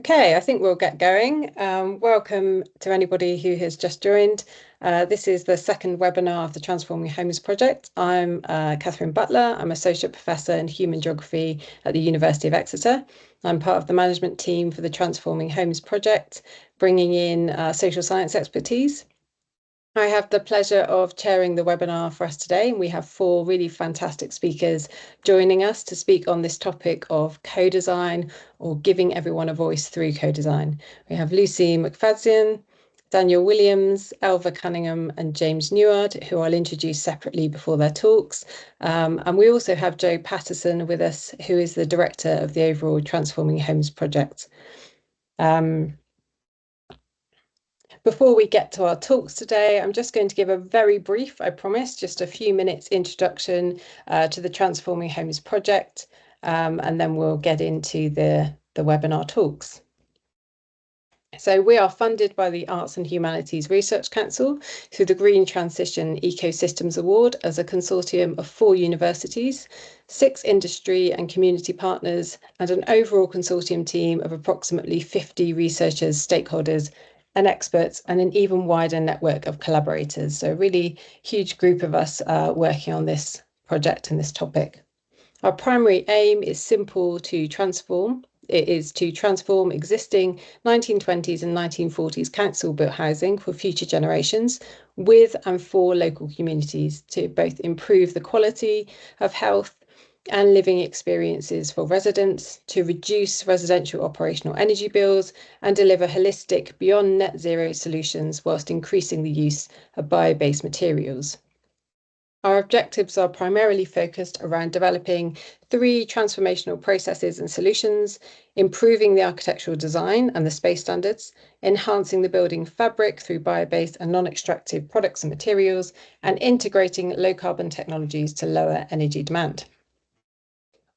Okay, I think we'll get going. Welcome to anybody who has just joined. This is the second webinar of the Transforming Homes project. I'm Catherine Butler. I'm Associate Professor in Human Geography at the University of Exeter. I'm part of the management team for the Transforming Homes project, bringing in social science expertise. I have the pleasure of chairing the webinar for us today, and we have four really fantastic speakers joining us to speak on this topic of co-design, or giving everyone a voice through co-design. We have Lucy McFadzean, Daniel Williams, Ailbhe Cunningham, and James Neward, who I'll introduce separately before their talks. And we also have Jo Patterson with us, who is the director of the overall Transforming Homes project. Before we get to our talks today, I'm just going to give a very brief, I promise, just a few minutes introduction to the Transforming Homes project, and then we'll get into the webinar talks. So we are funded by the Arts and Humanities Research Council through the Green Transition Ecosystems Award as a consortium of 4 universities, 6 industry and community partners, and an overall consortium team of approximately 50 researchers, stakeholders, and experts, and an even wider network of collaborators. So a really huge group of us working on this project and this topic. Our primary aim is simple to transform. It is to transform existing 1920s and 1940s council-built housing for future generations with and for local communities to both improve the quality of health and living experiences for residents, to reduce residential operational energy bills and deliver holistic beyond net zero solutions whilst increasing the use of bio-based materials. Our objectives are primarily focused around developing 3 transformational processes and solutions, improving the architectural design and the space standards, enhancing the building fabric through bio-based and non-extractive products and materials, and integrating low-carbon technologies to lower energy demand.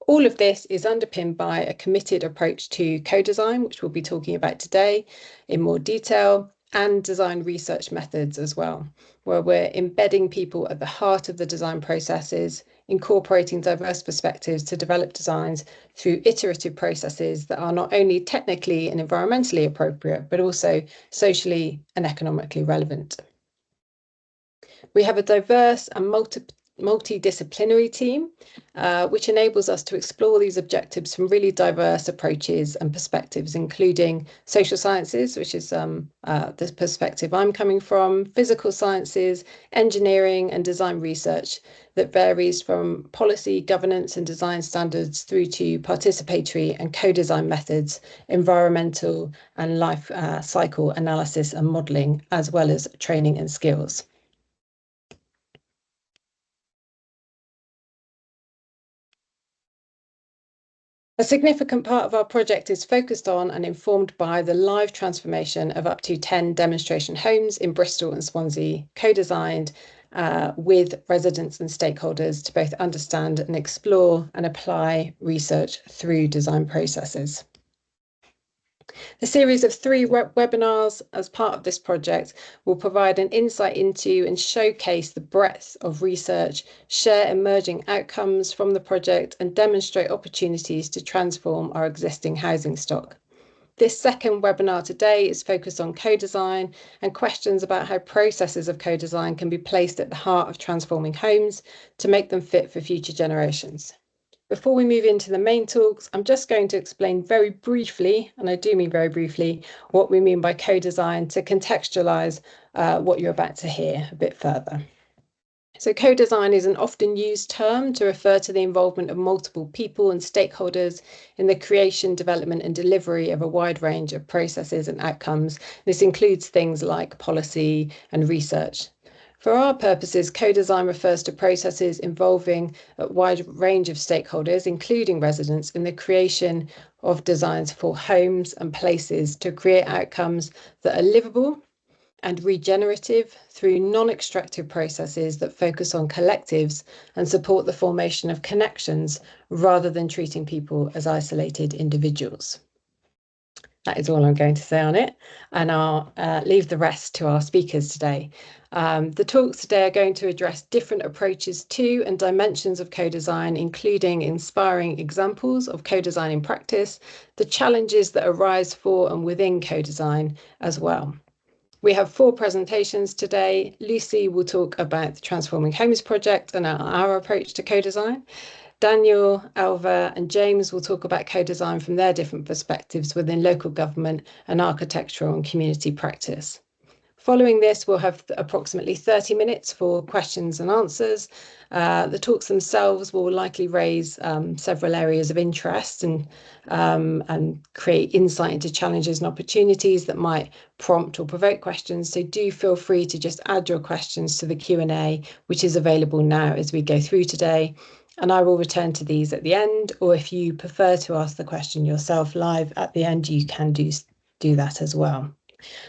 All of this is underpinned by a committed approach to co-design, which we'll be talking about today in more detail, and design research methods as well, where we're embedding people at the heart of the design processes, incorporating diverse perspectives to develop designs through iterative processes that are not only technically and environmentally appropriate, but also socially and economically relevant. We have a diverse and multidisciplinary team, which enables us to explore these objectives from really diverse approaches and perspectives, including social sciences, which is the perspective I'm coming from, physical sciences, engineering and design research that varies from policy, governance and design standards through to participatory and co-design methods, environmental and life cycle analysis and modelling, as well as training and skills. A significant part of our project is focused on and informed by the live transformation of up to 10 demonstration homes in Bristol and Swansea, co-designed with residents and stakeholders to both understand and explore and apply research through design processes. The series of 3 webinars as part of this project will provide an insight into and showcase the breadth of research, share emerging outcomes from the project, and demonstrate opportunities to transform our existing housing stock. This second webinar today is focused on co-design and questions about how processes of co-design can be placed at the heart of transforming homes to make them fit for future generations. Before we move into the main talks, I'm just going to explain very briefly, and I do mean very briefly, what we mean by co-design to contextualise what you're about to hear a bit further. So co-design is an often used term to refer to the involvement of multiple people and stakeholders in the creation, development and delivery of a wide range of processes and outcomes. This includes things like policy and research. For our purposes, co-design refers to processes involving a wide range of stakeholders, including residents, in the creation of designs for homes and places to create outcomes that are livable and regenerative through non-extractive processes that focus on collectives and support the formation of connections rather than treating people as isolated individuals. That is all I'm going to say on it, and I'll leave the rest to our speakers today. The talks today are going to address different approaches to and dimensions of co-design, including inspiring examples of co-design in practice, the challenges that arise for and within co-design as well. We have 4 presentations today. Lucy will talk about the Transforming Homes project and our approach to co-design. Daniel, Ailbhe, and James will talk about co-design from their different perspectives within local government and architectural and community practice. Following this, we'll have approximately 30 minutes for questions and answers. The talks themselves will likely raise several areas of interest and create insight into challenges and opportunities that might prompt or provoke questions. So do feel free to just add your questions to the Q&A, which is available now as we go through today. And I will return to these at the end, or if you prefer to ask the question yourself live at the end, you can do that as well.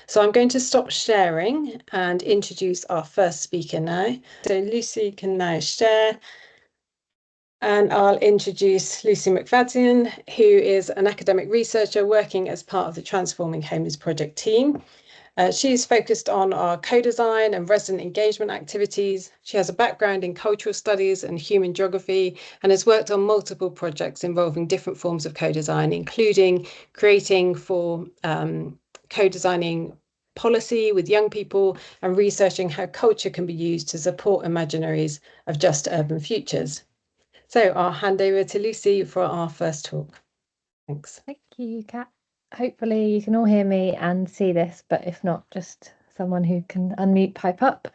So I'm going to stop sharing and introduce our first speaker now. So Lucy can now share, and I'll introduce Lucy McFadzean, who is an academic researcher working as part of the Transforming Homes project team. She's focused on our co-design and resident engagement activities. She has a background in cultural studies and human geography and has worked on multiple projects involving different forms of co-design, including creating for co-designing policy with young people and researching how culture can be used to support imaginaries of just urban futures. So I'll hand over to Lucy for our first talk. Thanks. Thank you, Kat. Hopefully you can all hear me and see this, but if not, just someone who can unmute pipe up.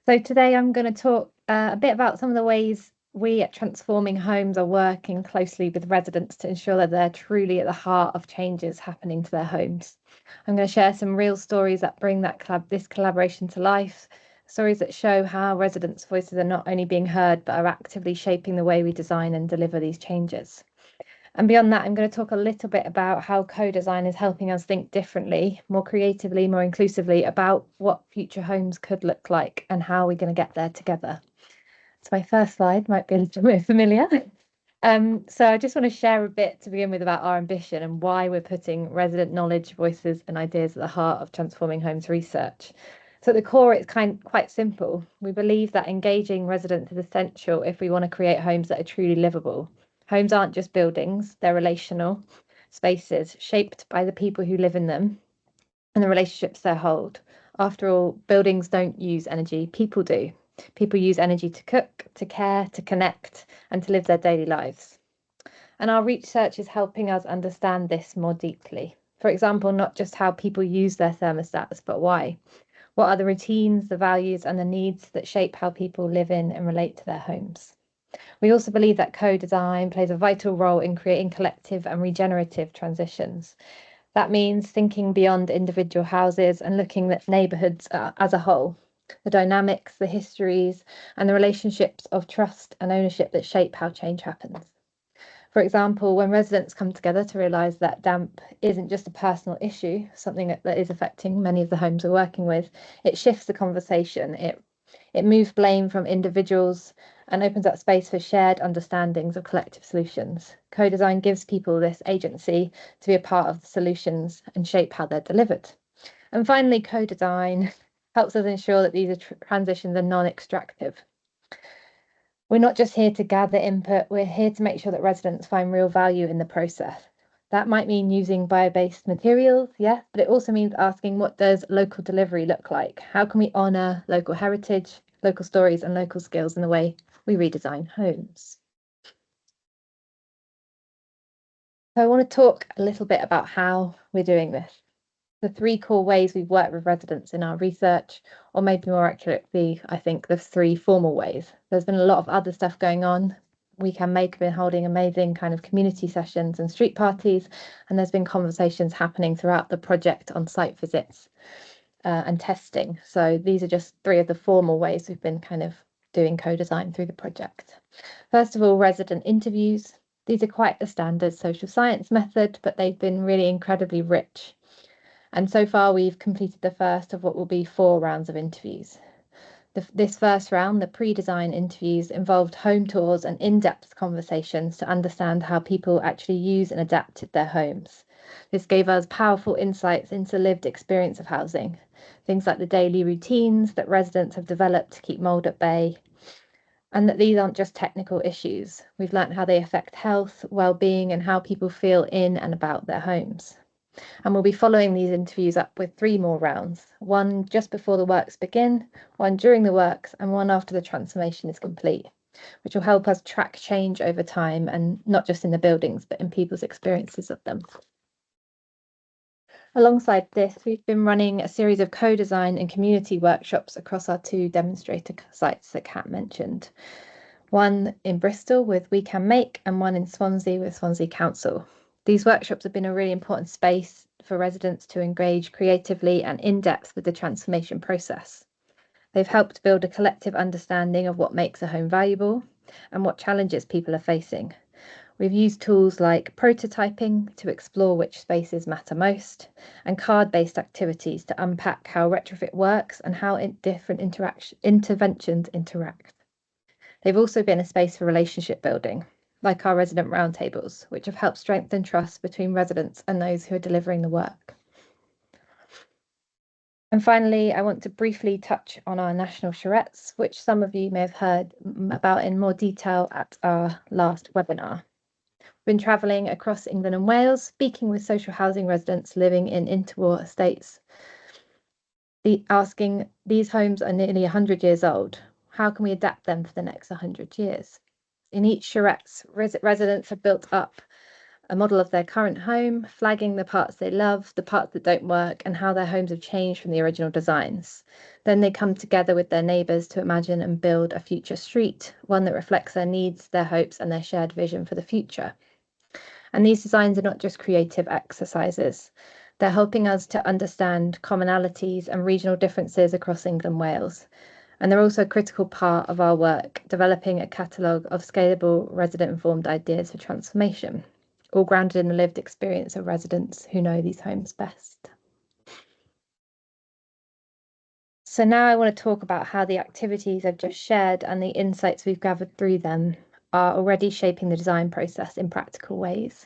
So today I'm going to talk a bit about some of the ways we at Transforming Homes are working closely with residents to ensure that they're truly at the heart of changes happening to their homes. I'm going to share some real stories that bring this collaboration to life, stories that show how residents' voices are not only being heard, but are actively shaping the way we design and deliver these changes. And beyond that, I'm going to talk a little bit about how co-design is helping us think differently, more creatively, more inclusively about what future homes could look like and how we're going to get there together. So my first slide might be a little bit familiar. So I just want to share a bit to begin with about our ambition and why we're putting resident knowledge, voices and ideas at the heart of Transforming Homes research. So at the core, it's quite simple. We believe that engaging residents is essential if we want to create homes that are truly livable. Homes aren't just buildings, they're relational spaces shaped by the people who live in them and the relationships they hold. After all, buildings don't use energy, people do. People use energy to cook, to care, to connect, and to live their daily lives. And our research is helping us understand this more deeply. For example, not just how people use their thermostats, but why. What are the routines, the values, and the needs that shape how people live in and relate to their homes? We also believe that co-design plays a vital role in creating collective and regenerative transitions. That means thinking beyond individual houses and looking at neighbourhoods as a whole, the dynamics, the histories, and the relationships of trust and ownership that shape how change happens. For example, when residents come together to realise that damp isn't just a personal issue, something that is affecting many of the homes we're working with, it shifts the conversation. It moves blame from individuals and opens up space for shared understandings of collective solutions. Co-design gives people this agency to be a part of the solutions and shape how they're delivered. And finally, co-design helps us ensure that these transitions are non-extractive. We're not just here to gather input, we're here to make sure that residents find real value in the process. That might mean using bio-based materials, yes, but it also means asking, what does local delivery look like? How can we honour local heritage, local stories and local skills in the way we redesign homes? So I want to talk a little bit about how we're doing this. The 3 core ways we've worked with residents in our research, or maybe more accurately, I think the 3 formal ways. There's been a lot of other stuff going on. Weekend Make have been holding amazing kind of community sessions and street parties, and there's been conversations happening throughout the project on site visits and testing. So these are just 3 of the formal ways we've been kind of doing co-design through the project. First of all, resident interviews. These are quite a standard social science method, but they've been really incredibly rich. And so far we've completed the first of what will be 4 rounds of interviews. This first round, the pre-design interviews, involved home tours and in-depth conversations to understand how people actually use and adapt their homes. This gave us powerful insights into lived experience of housing, things like the daily routines that residents have developed to keep mould at bay, and that these aren't just technical issues. We've learnt how they affect health, well-being, and how people feel in and about their homes. And we'll be following these interviews up with 3 more rounds, one just before the works begin, one during the works, and one after the transformation is complete, which will help us track change over time, and not just in the buildings, but in people's experiences of them. Alongside this, we've been running a series of co-design and community workshops across our 2 demonstrator sites that Kat mentioned. One in Bristol with We Can Make, and one in Swansea with Swansea Council. These workshops have been a really important space for residents to engage creatively and in depth with the transformation process. They've helped build a collective understanding of what makes a home valuable and what challenges people are facing. We've used tools like prototyping to explore which spaces matter most, and card-based activities to unpack how retrofit works and how different interventions interact. They've also been a space for relationship building, like our resident roundtables, which have helped strengthen trust between residents and those who are delivering the work. And finally, I want to briefly touch on our national charrettes, which some of you may have heard about in more detail at our last webinar. We've been travelling across England and Wales, speaking with social housing residents living in interwar estates, asking, these homes are nearly 100 years old. How can we adapt them for the next 100 years? In each charrettes, residents have built up a model of their current home, flagging the parts they love, the parts that don't work, and how their homes have changed from the original designs. Then they come together with their neighbours to imagine and build a future street, one that reflects their needs, their hopes, and their shared vision for the future. And these designs are not just creative exercises. They're helping us to understand commonalities and regional differences across England and Wales. And they're also a critical part of our work, developing a catalogue of scalable resident-informed ideas for transformation, all grounded in the lived experience of residents who know these homes best. So now I want to talk about how the activities I've just shared and the insights we've gathered through them are already shaping the design process in practical ways.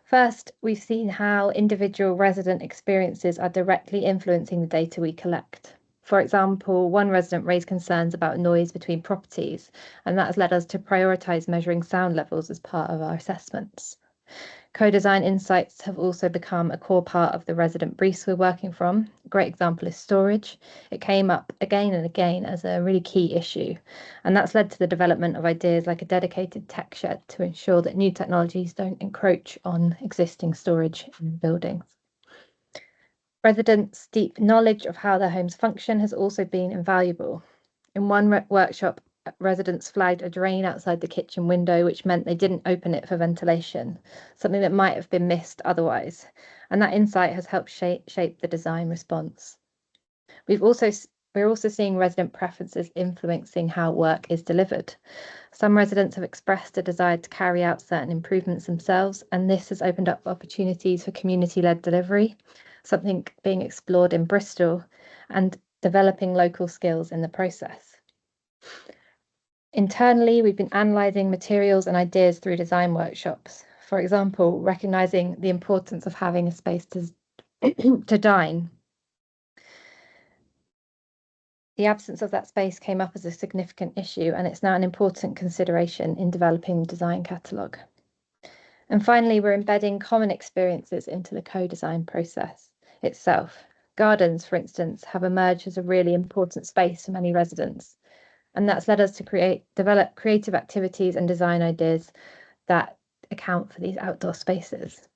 First, we've seen how individual resident experiences are directly influencing the data we collect. For example, one resident raised concerns about noise between properties, and that has led us to prioritise measuring sound levels as part of our assessments. Co-design insights have also become a core part of the resident briefs we're working from. A great example is storage. It came up again and again as a really key issue, and that's led to the development of ideas like a dedicated tech shed to ensure that new technologies don't encroach on existing storage in buildings. Residents' deep knowledge of how their homes function has also been invaluable. In one workshop, residents flagged a drain outside the kitchen window, which meant they didn't open it for ventilation, something that might have been missed otherwise. And that insight has helped shape the design response. We're also seeing resident preferences influencing how work is delivered. Some residents have expressed a desire to carry out certain improvements themselves, and this has opened up opportunities for community-led delivery, something being explored in Bristol, and developing local skills in the process. Internally, we've been analysing materials and ideas through design workshops. For example, recognising the importance of having a space to dine. The absence of that space came up as a significant issue, and it's now an important consideration in developing the design catalogue. And finally, we're embedding common experiences into the co-design process itself. Gardens, for instance, have emerged as a really important space for many residents. And that's led us to develop creative activities and design ideas that account for these outdoor spaces.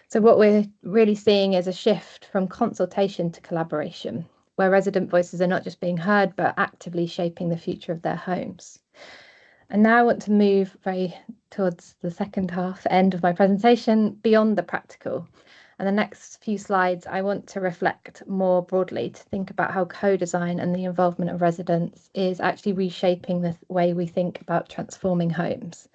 So what we're really seeing is a shift from consultation to collaboration, where resident voices are not just being heard, but actively shaping the future of their homes. And now I want to move towards the second half, end of my presentation, beyond the practical. And the next few slides, I want to reflect more broadly to think about how co-design and the involvement of residents is actually reshaping the way we think about transforming homes.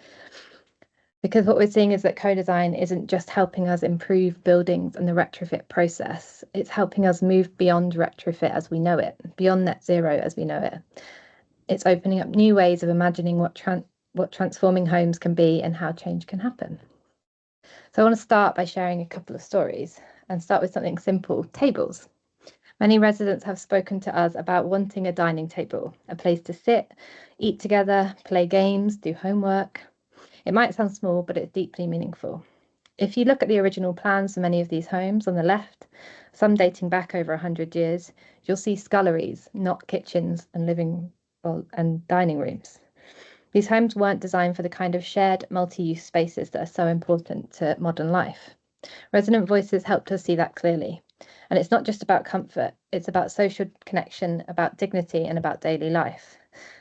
Because what we're seeing is that co-design isn't just helping us improve buildings and the retrofit process, it's helping us move beyond retrofit as we know it, beyond net zero as we know it. It's opening up new ways of imagining what transforming homes can be and how change can happen. So I want to start by sharing a couple of stories and start with something simple, tables. Many residents have spoken to us about wanting a dining table, a place to sit, eat together, play games, do homework. It might sound small, but it's deeply meaningful. If you look at the original plans for many of these homes on the left, some dating back over 100 years, you'll see sculleries, not kitchens and dining rooms. These homes weren't designed for the kind of shared multi-use spaces that are so important to modern life. Resident voices helped us see that clearly. And it's not just about comfort, it's about social connection, about dignity, and about daily life.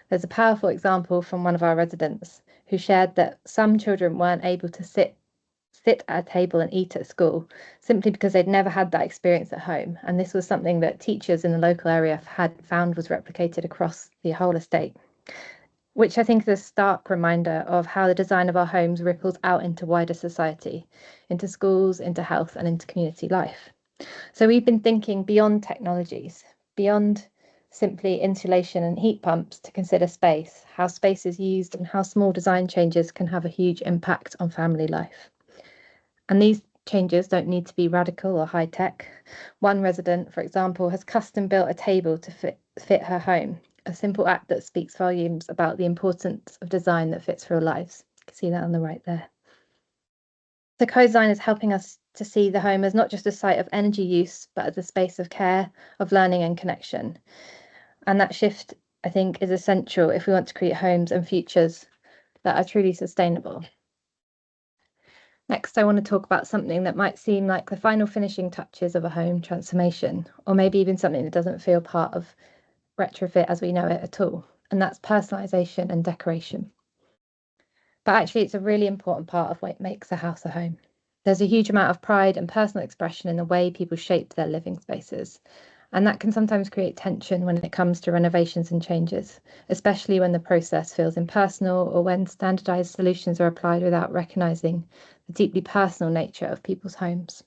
There's a powerful example from one of our residents who shared that some children weren't able to sit at a table and eat at school simply because they'd never had that experience at home. And this was something that teachers in the local area had found was replicated across the whole estate, which I think is a stark reminder of how the design of our homes ripples out into wider society, into schools, into health, and into community life. So we've been thinking beyond technologies, beyond simply insulation and heat pumps, to consider space, how space is used, and how small design changes can have a huge impact on family life. And these changes don't need to be radical or high tech. One resident, for example, has custom built a table to fit her home, a simple act that speaks volumes about the importance of design that fits real lives. You can see that on the right there. So co-design is helping us to see the home as not just a site of energy use, but as a space of care, of learning and connection. And that shift, I think, is essential if we want to create homes and futures that are truly sustainable. Next, I want to talk about something that might seem like the final finishing touches of a home transformation, or maybe even something that doesn't feel part of retrofit as we know it at all, and that's personalisation and decoration. But actually, it's a really important part of what makes a house a home. There's a huge amount of pride and personal expression in the way people shape their living spaces, and that can sometimes create tension when it comes to renovations and changes, especially when the process feels impersonal or when standardized solutions are applied without recognizing the deeply personal nature of people's homes.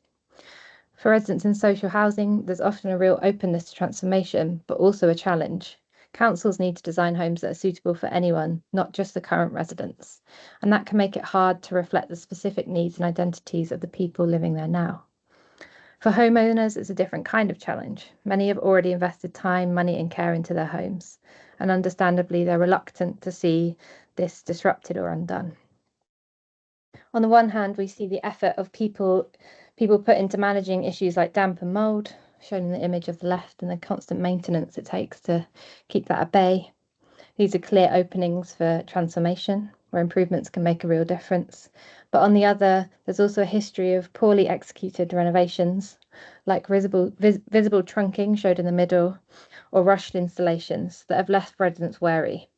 For residents in social housing, there's often a real openness to transformation, but also a challenge. Councils need to design homes that are suitable for anyone, not just the current residents, and that can make it hard to reflect the specific needs and identities of the people living there now. For homeowners, it's a different kind of challenge. Many have already invested time, money, and care into their homes, and understandably, they're reluctant to see this disrupted or undone. On the one hand, we see the effort of people put into managing issues like damp and mold, shown in the image of the left, and the constant maintenance it takes to keep that at bay. These are clear openings for transformation, where improvements can make a real difference. But on the other, there's also a history of poorly executed renovations, like visible trunking showed in the middle, or rushed installations that have left residents wary.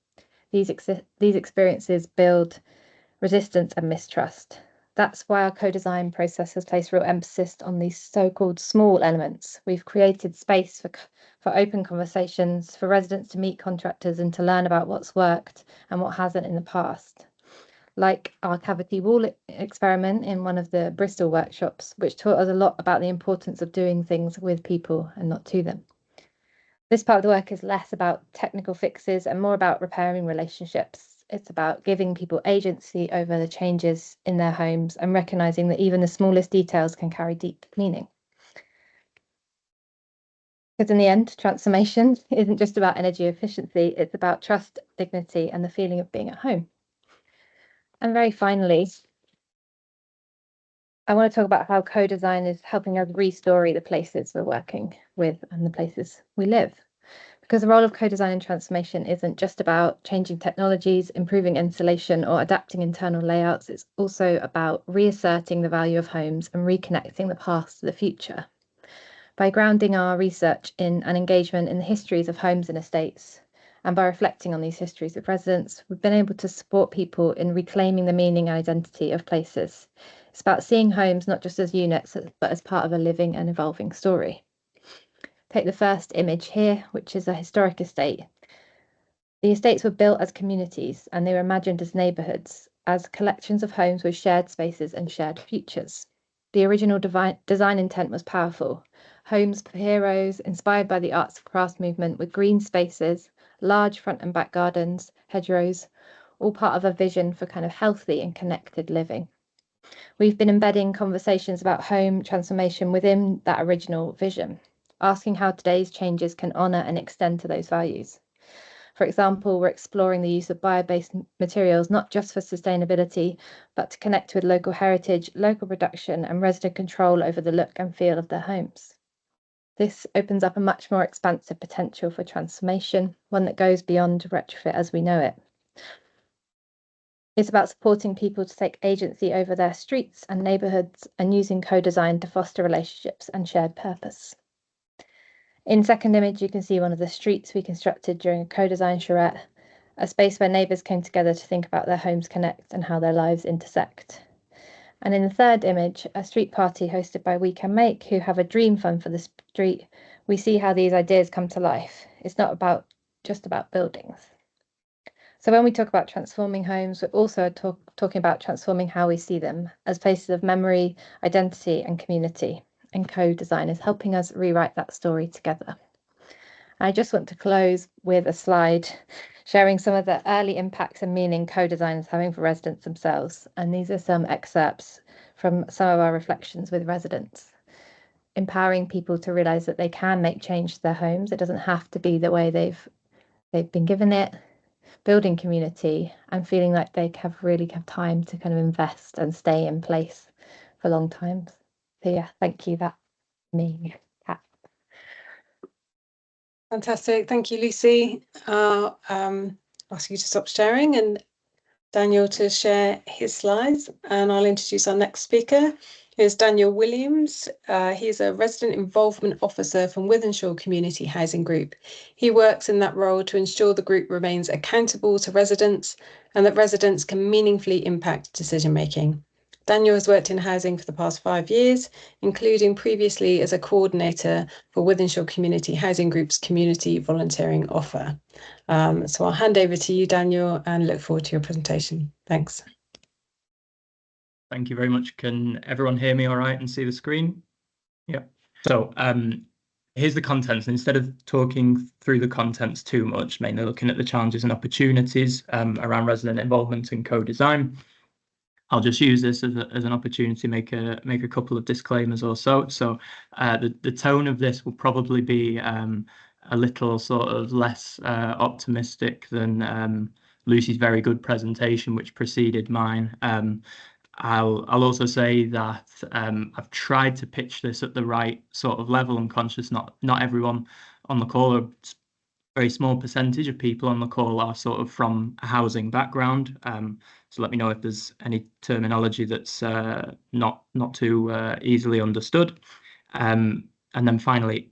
These experiences build resistance and mistrust. That's why our co-design process has placed real emphasis on these so-called small elements. We've created space for open conversations, for residents to meet contractors and to learn about what's worked and what hasn't in the past. Like our cavity wall experiment in one of the Bristol workshops, which taught us a lot about the importance of doing things with people and not to them. This part of the work is less about technical fixes and more about repairing relationships. It's about giving people agency over the changes in their homes and recognizing that even the smallest details can carry deep meaning. Because in the end, transformation isn't just about energy efficiency, it's about trust, dignity, and the feeling of being at home. And very finally, I want to talk about how co-design is helping us restory the places we're working with and the places we live. Because the role of co-design and transformation isn't just about changing technologies, improving insulation, or adapting internal layouts. It's also about reasserting the value of homes and reconnecting the past to the future. By grounding our research in and engagement in the histories of homes and estates, and by reflecting on these histories of residents, we've been able to support people in reclaiming the meaning and identity of places. It's about seeing homes not just as units, but as part of a living and evolving story. Take the first image here, which is a historic estate. The estates were built as communities and they were imagined as neighbourhoods. as collections of homes with shared spaces and shared futures. The original design intent was powerful. Homes for heroes, inspired by the arts and crafts movement, with green spaces, large front and back gardens, hedgerows, all part of a vision for kind of healthy and connected living. We've been embedding conversations about home transformation within that original vision, asking how today's changes can honour and extend to those values. For example, we're exploring the use of bio-based materials, not just for sustainability, but to connect with local heritage, local production, and resident control over the look and feel of their homes. This opens up a much more expansive potential for transformation, one that goes beyond retrofit as we know it. It's about supporting people to take agency over their streets and neighbourhoods and using co-design to foster relationships and shared purpose. In second image, you can see one of the streets we constructed during a co-design charrette, a space where neighbours came together to think about their homes connect and how their lives intersect. And in the third image, a street party hosted by We Can Make, who have a dream fund for the street, we see how these ideas come to life. It's not just about buildings. So when we talk about transforming homes, we're also talking about transforming how we see them as places of memory, identity, and community. And co-design is helping us rewrite that story together. I just want to close with a slide sharing some of the early impacts and meaning co-design is having for residents themselves. And these are some excerpts from some of our reflections with residents. Empowering people to realise that they can make change to their homes. It doesn't have to be the way they've been given it. Building community and feeling like they really have time to kind of invest and stay in place for long times. So yeah, thank you. That's me, Kat. Fantastic. Thank you, Lucy. I'll ask you to stop sharing and Daniel to share his slides, and I'll introduce our next speaker. Here's Daniel Williams. He's a resident involvement officer from Wythenshawe Community Housing Group. He works in that role to ensure the group remains accountable to residents and that residents can meaningfully impact decision making. Daniel has worked in housing for the past 5 years, including previously as a coordinator for Wythenshawe Community Housing Group's community volunteering offer. So I'll hand over to you, Daniel, and look forward to your presentation. Thanks. Thank you very much. Can everyone hear me all right and see the screen? Yeah. So here's the contents. Instead of talking through the contents too much, mainly looking at the challenges and opportunities around resident involvement and co-design, I'll just use this as an opportunity to make a couple of disclaimers or so. So the tone of this will probably be a little sort of less optimistic than Lucy's very good presentation, which preceded mine. I'll also say that I've tried to pitch this at the right sort of level. I'm conscious not everyone on the call, a very small percentage of people on the call are sort of from a housing background. So let me know if there's any terminology that's not too easily understood. And then finally,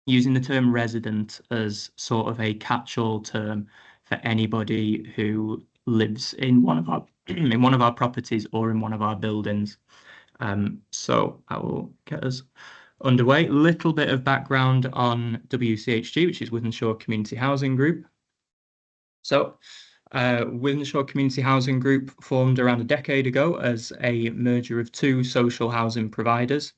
using the term resident as sort of a catch-all term for anybody who lives in one of our properties or in one of our buildings. So I will get us underway. Little bit of background on WCHG, which is Wythenshawe Community Housing Group. So Wythenshawe Community Housing Group formed around a decade ago as a merger of two social housing providers,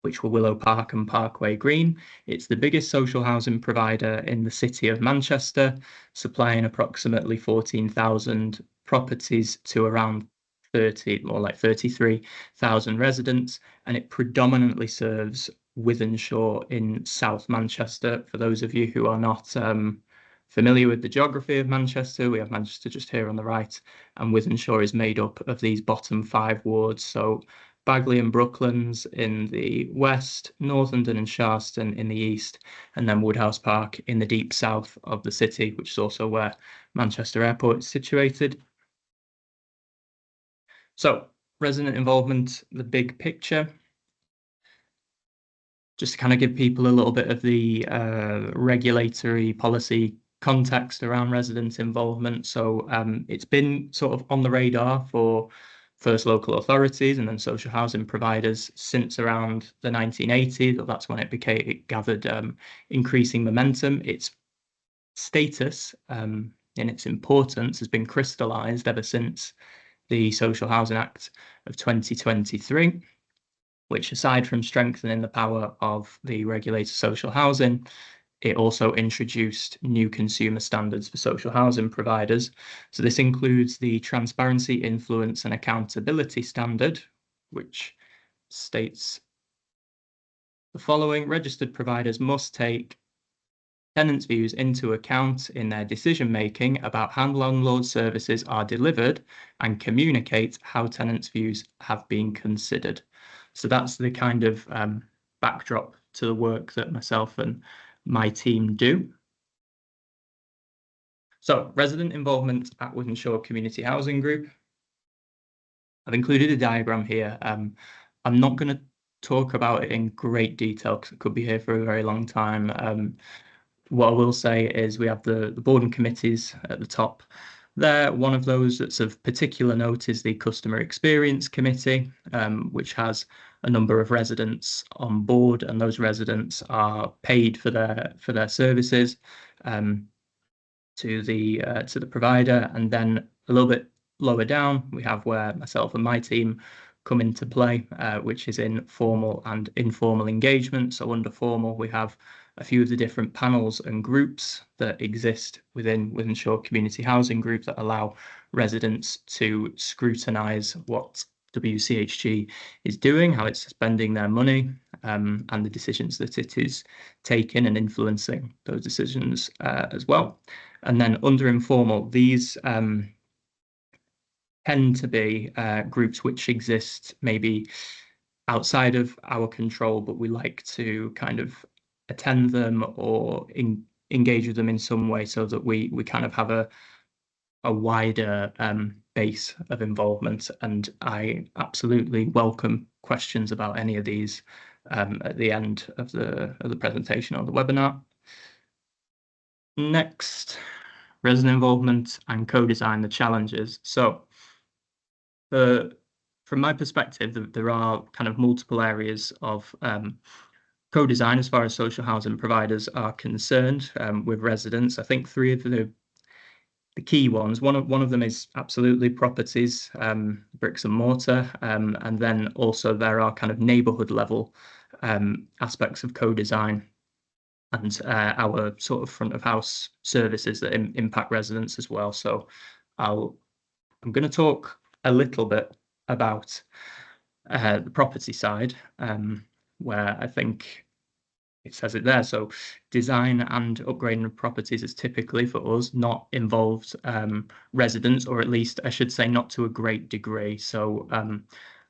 which were Willow Park and Parkway Green. It's the biggest social housing provider in the city of Manchester, supplying approximately 14,000 properties to around 33,000 residents, and it predominantly serves Wythenshawe in South Manchester. For those of you who are not familiar with the geography of Manchester, we have Manchester just here on the right, and Wythenshawe is made up of these bottom 5 wards. So Bagley and Brooklands in the west, Northenden and Sharston in the east, and then Woodhouse Park in the deep south of the city, which is also where Manchester Airport is situated. So resident involvement, the big picture. Just to kind of give people a little bit of the regulatory policy context around resident involvement. So it's been sort of on the radar for first local authorities and then social housing providers since around the 1980s. That's when it gathered increasing momentum. Its status in its importance has been crystallised ever since the Social Housing Act of 2023, which, aside from strengthening the power of the regulator social housing, it also introduced new consumer standards for social housing providers. So this includes the Transparency, Influence and Accountability Standard, which states the following: registered providers must take tenants' views into account in their decision-making about how landlord services are delivered and communicate how tenants' views have been considered. So that's the kind of backdrop to the work that myself and my team do. So, resident involvement at Wythenshawe Community Housing Group. I've included a diagram here. I'm not going to talk about it in great detail because it could be here for a very long time. What I will say is we have the board and committees at the top there. One of those that's of particular note is the Customer Experience Committee, which has a number of residents on board, and those residents are paid for their services to the provider. And then a little bit lower down, we have where myself and my team come into play, which is in formal and informal engagement. So under formal, we have a few of the different panels and groups that exist within Wythenshawe Community Housing Group that allow residents to scrutinise what WCHG is doing, how it's spending their money, and the decisions that it is taking and influencing those decisions as well. And then under informal, these tend to be groups which exist maybe outside of our control, but we like to kind of attend them or engage with them in some way so that we kind of have a wider base of involvement. And I absolutely welcome questions about any of these at the end of the presentation or the webinar. Next, resident involvement and co-design, the challenges. So from my perspective, there are kind of multiple areas of co-design as far as social housing providers are concerned with residents. I think three of the key ones, one of them is absolutely properties, bricks and mortar, and then also there are kind of neighbourhood level aspects of co-design and our sort of front of house services that impact residents as well. So I'm going to talk a little bit about the property side, where I think it says it there. So design and upgrading of properties is typically for us not involved residents, or at least I should say not to a great degree. So a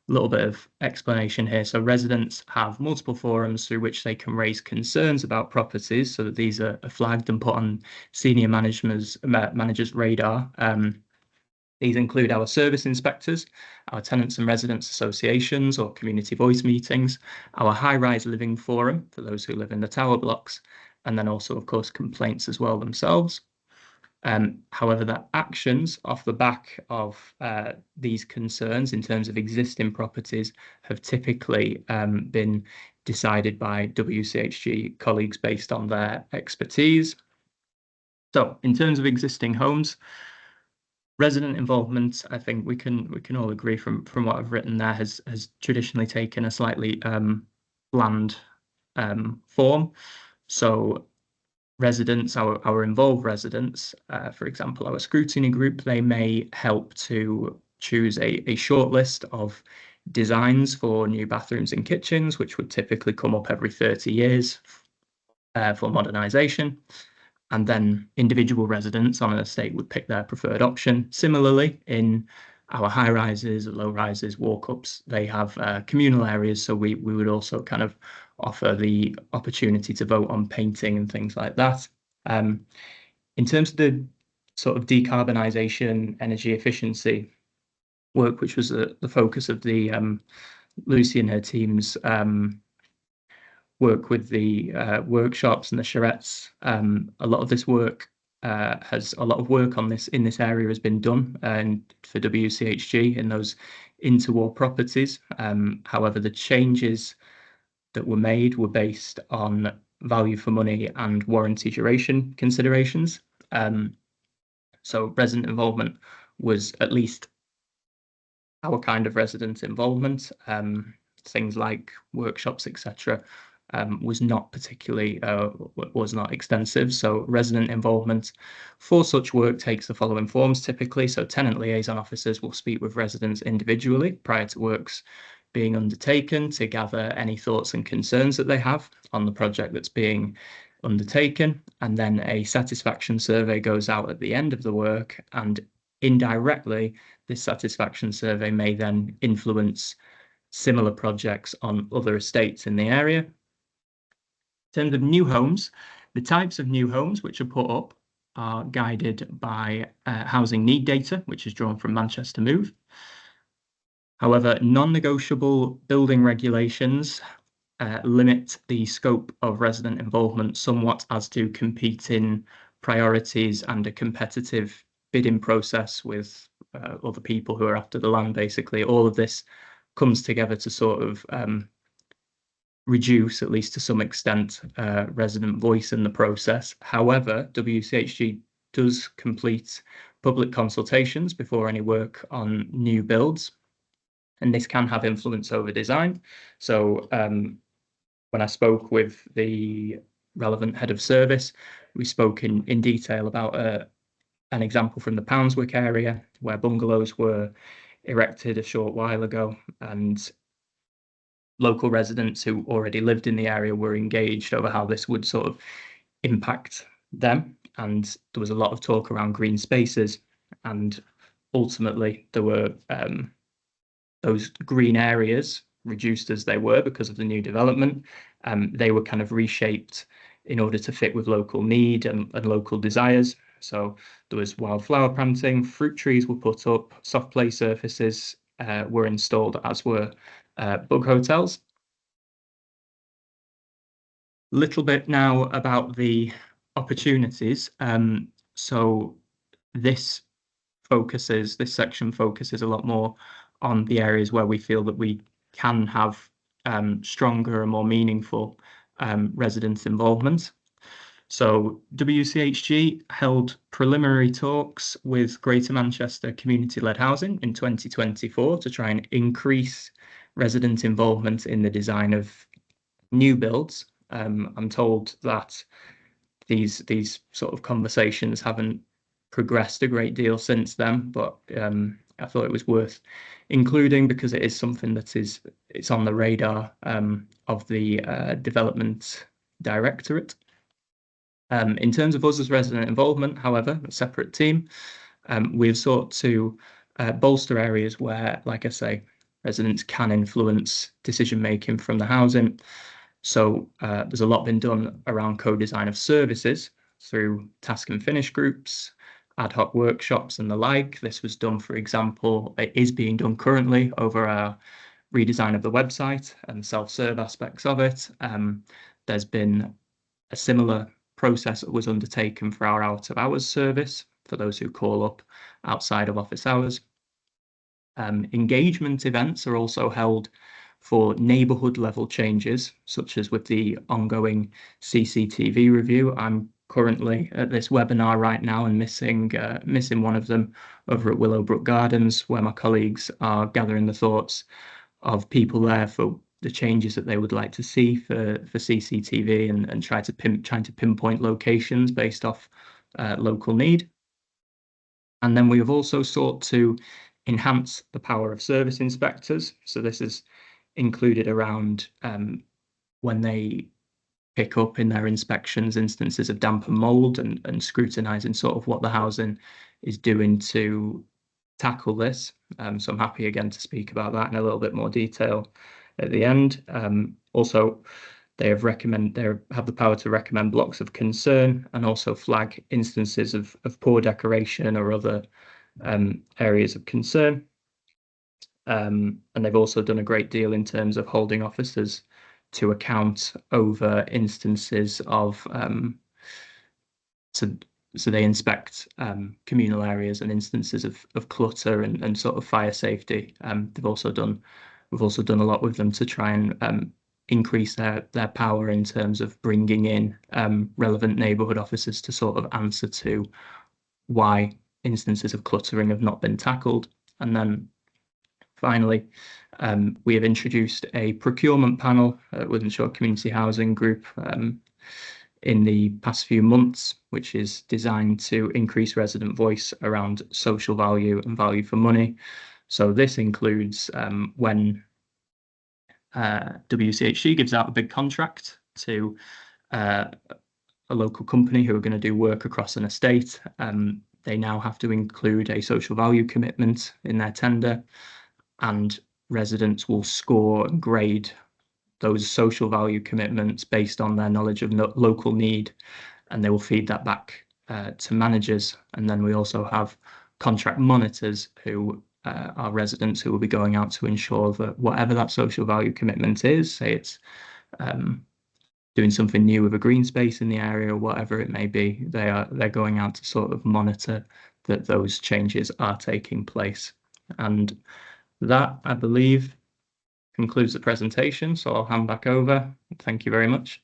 little bit of explanation here. So residents have multiple forums through which they can raise concerns about properties, so that these are flagged and put on senior managers' radar. These include our service inspectors, our tenants and residents associations or community voice meetings, our high-rise living forum for those who live in the tower blocks, and then also, of course, complaints as well themselves. However, the actions off the back of these concerns in terms of existing properties have typically been decided by WCHG colleagues based on their expertise. So in terms of existing homes, resident involvement, I think we can all agree from what I've written there, has traditionally taken a slightly bland form. So residents, our involved residents, for example, our scrutiny group, they may help to choose a short list of designs for new bathrooms and kitchens, which would typically come up every 30 years for modernisation. And then individual residents on an estate would pick their preferred option. Similarly, in our high rises, low rises, walk-ups, they have communal areas. So we would also kind of offer the opportunity to vote on painting and things like that. In terms of the sort of decarbonisation, energy efficiency work, which was the focus of the Lucy and her team's work with the workshops and the charrettes, a lot of this work on this in this area has been done and for WCHG in those interwar properties. However, the changes that were made were based on value for money and warranty duration considerations. So resident involvement was at least our kind of resident involvement. Things like workshops, etc., was not particularly was not extensive. So resident involvement for such work takes the following forms typically. So tenant liaison officers will speak with residents individually prior to works being undertaken to gather any thoughts and concerns that they have on the project that's being undertaken. And then a satisfaction survey goes out at the end of the work, and indirectly, this satisfaction survey may then influence similar projects on other estates in the area. In terms of new homes, the types of new homes which are put up are guided by housing need data, which is drawn from Manchester Move. However, non-negotiable building regulations limit the scope of resident involvement somewhat, as do competing priorities and a competitive bidding process with other people who are after the land. Basically, all of this comes together to sort of reduce, at least to some extent, resident voice in the process. However, WCHG does complete public consultations before any work on new builds, and this can have influence over design. So when I spoke with the relevant head of service, we spoke in detail about an example from the Poundswick area where bungalows were erected a short while ago, and local residents who already lived in the area were engaged over how this would sort of impact them. And there was a lot of talk around green spaces, and ultimately there were those green areas, reduced as they were because of the new development, they were kind of reshaped in order to fit with local need and local desires. So there was wildflower planting, fruit trees were put up, soft play surfaces were installed, as were bug hotels. Little bit now about the opportunities. So this section focuses a lot more on the areas where we feel that we can have stronger and more meaningful resident involvement. So WCHG held preliminary talks with Greater Manchester Community-Led Housing in 2024 to try and increase resident involvement in the design of new builds. I'm told that these sort of conversations haven't progressed a great deal since then, but I thought it was worth including because it is something that it's on the radar of the Development Directorate. In terms of us as resident involvement, however, a separate team, we've sought to bolster areas where, like I say, residents can influence decision making from the housing. So there's a lot been done around co-design of services through task and finish groups, ad hoc workshops and the like. This was done, for example, it is being done currently over our redesign of the website and the self-serve aspects of it. There's been a similar process that was undertaken for our out of hours service for those who call up outside of office hours. Engagement events are also held for neighbourhood level changes, such as with the ongoing CCTV review. I'm currently at this webinar right now and missing one of them over at Willowbrook Gardens, where my colleagues are gathering the thoughts of people there for the changes that they would like to see for CCTV and trying to pinpoint locations based off local need. And then we have also sought to enhance the power of service inspectors. So this is included around when they pick up in their inspections instances of damp and mould and scrutinising sort of what the housing is doing to tackle this. So I'm happy again to speak about that in a little bit more detail at the end. Also, they have the power to recommend blocks of concern and also flag instances of poor decoration or other areas of concern. And they've also done a great deal in terms of holding officers to account over instances of so they inspect communal areas and instances of clutter and sort of fire safety. We've also done a lot with them to try and increase their power in terms of bringing in relevant neighbourhood officers to sort of answer to why instances of cluttering have not been tackled. And then finally, we have introduced a procurement panel within Short Community Housing Group in the past few months, which is designed to increase resident voice around social value and value for money. So this includes when WCHG gives out a big contract to a local company who are going to do work across an estate. They now have to include a social value commitment in their tender, and residents will score and grade those social value commitments based on their knowledge of local need, and they will feed that back to managers. And then we also have contract monitors who are residents who will be going out to ensure that whatever that social value commitment is, say it's doing something new with a green space in the area or whatever it may be, they're going out to sort of monitor that those changes are taking place. And that, I believe, concludes the presentation, so I'll hand back over. Thank you very much.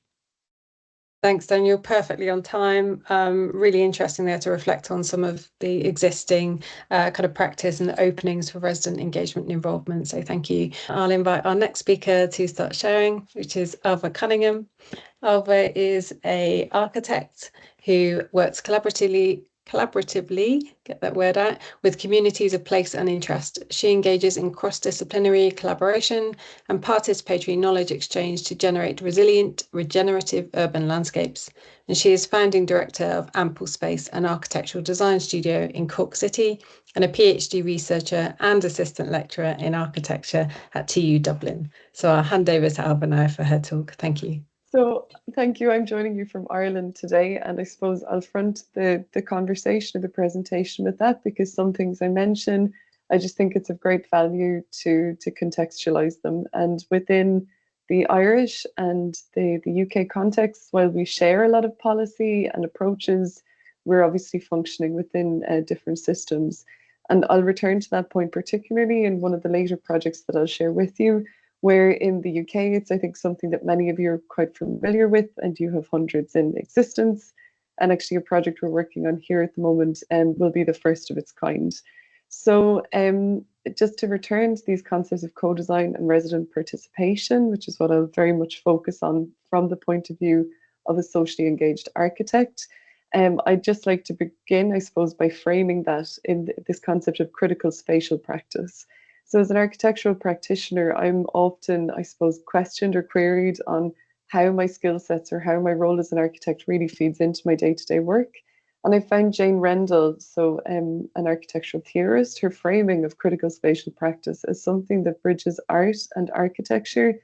Thanks, Daniel. Perfectly on time. Really interesting there to reflect on some of the existing kind of practice and the openings for resident engagement and involvement. So thank you. I'll invite our next speaker to start sharing, which is Ailbhe Cunningham. Ailbhe is an architect who works collaboratively, get that word out, with communities of place and interest. She engages in cross-disciplinary collaboration and participatory knowledge exchange to generate resilient, regenerative urban landscapes. And she is founding director of Ample Space, an architectural design studio in Cork City, and a PhD researcher and assistant lecturer in architecture at TU Dublin. So I'll hand over to Ailbhe now for her talk. Thank you. So thank you. I'm joining you from Ireland today, and I suppose I'll front the conversation or the presentation with that, because some things I mention, I just think it's of great value to contextualize them. And within the Irish and the UK context, while we share a lot of policy and approaches, we're obviously functioning within different systems. And I'll return to that point, particularly in one of the later projects that I'll share with you, where in the UK, it's, I think, something that many of you are quite familiar with, and you have hundreds in existence. And actually a project we're working on here at the moment will be the first of its kind. So just to return to these concepts of co-design and resident participation, which is what I'll very much focus on from the point of view of a socially engaged architect, I'd just like to begin, I suppose, by framing that in this concept of critical spatial practice. So as an architectural practitioner, I'm often, I suppose, questioned or queried on how my skill sets or how my role as an architect really feeds into my day-to-day work. And I found Jane Rendell, so an architectural theorist, her framing of critical spatial practice as something that bridges art and architecture,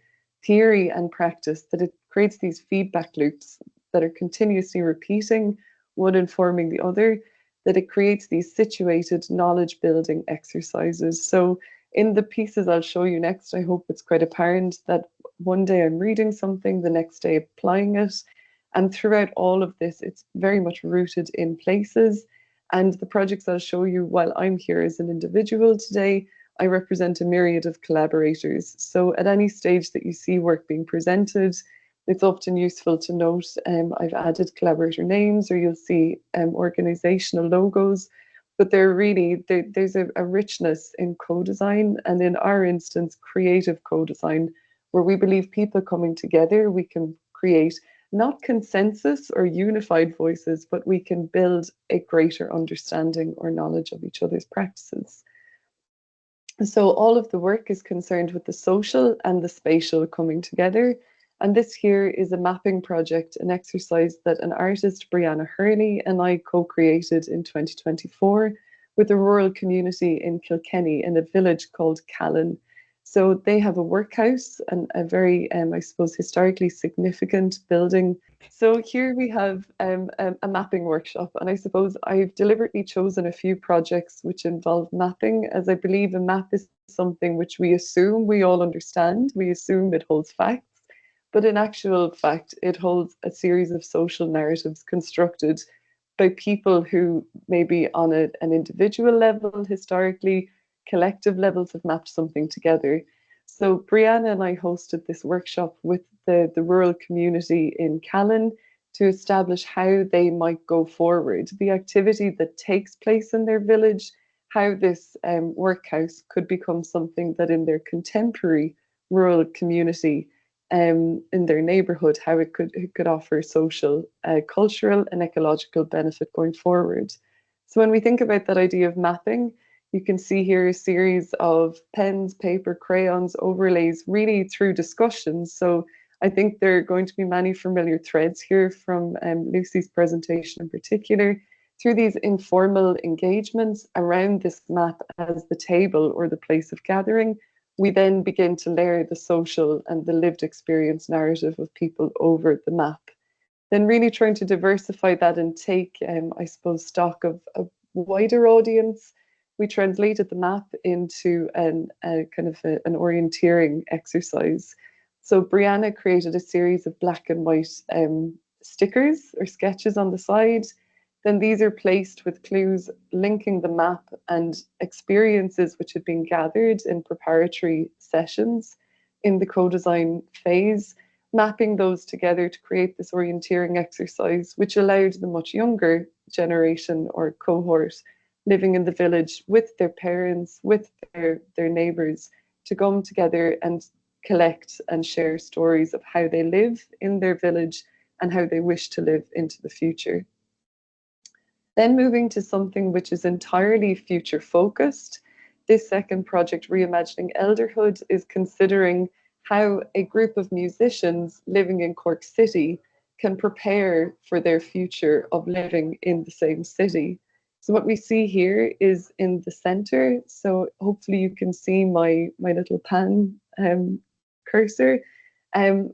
theory and practice, that it creates these feedback loops that are continuously repeating, one informing the other, that it creates these situated knowledge building exercises. So in the pieces I'll show you next, I hope it's quite apparent that one day I'm reading something, the next day applying it. And throughout all of this, it's very much rooted in places. And the projects I'll show you while I'm here as an individual today, I represent a myriad of collaborators. So at any stage that you see work being presented, it's often useful to note I've added collaborator names, or you'll see organizational logos. But there's a richness in co-design, and in our instance, creative co-design, where we believe people coming together, we can create not consensus or unified voices, but we can build a greater understanding or knowledge of each other's practices. So all of the work is concerned with the social and the spatial coming together. And this here is a mapping project, an exercise that an artist, Brianna Hurley, and I co-created in 2024 with a rural community in Kilkenny in a village called Callan. So they have a workhouse and a very, I suppose, historically significant building. So here we have a mapping workshop, and I suppose I've deliberately chosen a few projects which involve mapping, as I believe a map is something which we assume we all understand. We assume it holds facts. But in actual fact, it holds a series of social narratives constructed by people who maybe on an individual level, historically, collective levels have mapped something together. So Brianna and I hosted this workshop with the rural community in Callan to establish how they might go forward, the activity that takes place in their village, how this workhouse could become something that in their contemporary rural community, in their neighbourhood, how it could offer social, cultural and ecological benefit going forward. So when we think about that idea of mapping, you can see here a series of pens, paper, crayons, overlays, really through discussions. So I think there are going to be many familiar threads here from Lucy's presentation in particular, through these informal engagements around this map as the table or the place of gathering. We then begin to layer the social and the lived experience narrative of people over the map. Then really trying to diversify that and take, I suppose, stock of a wider audience. We translated the map into an orienteering exercise. So Brianna created a series of black and white stickers or sketches on the side. Then these are placed with clues linking the map and experiences which had been gathered in preparatory sessions in the co-design phase, mapping those together to create this orienteering exercise, which allowed the much younger generation or cohort living in the village with their parents, with their neighbours, to come together and collect and share stories of how they live in their village and how they wish to live into the future. Then moving to something which is entirely future focused, this second project, Reimagining Elderhood, is considering how a group of musicians living in Cork City can prepare for their future of living in the same city. So what we see here is in the center, so hopefully you can see my little pan cursor.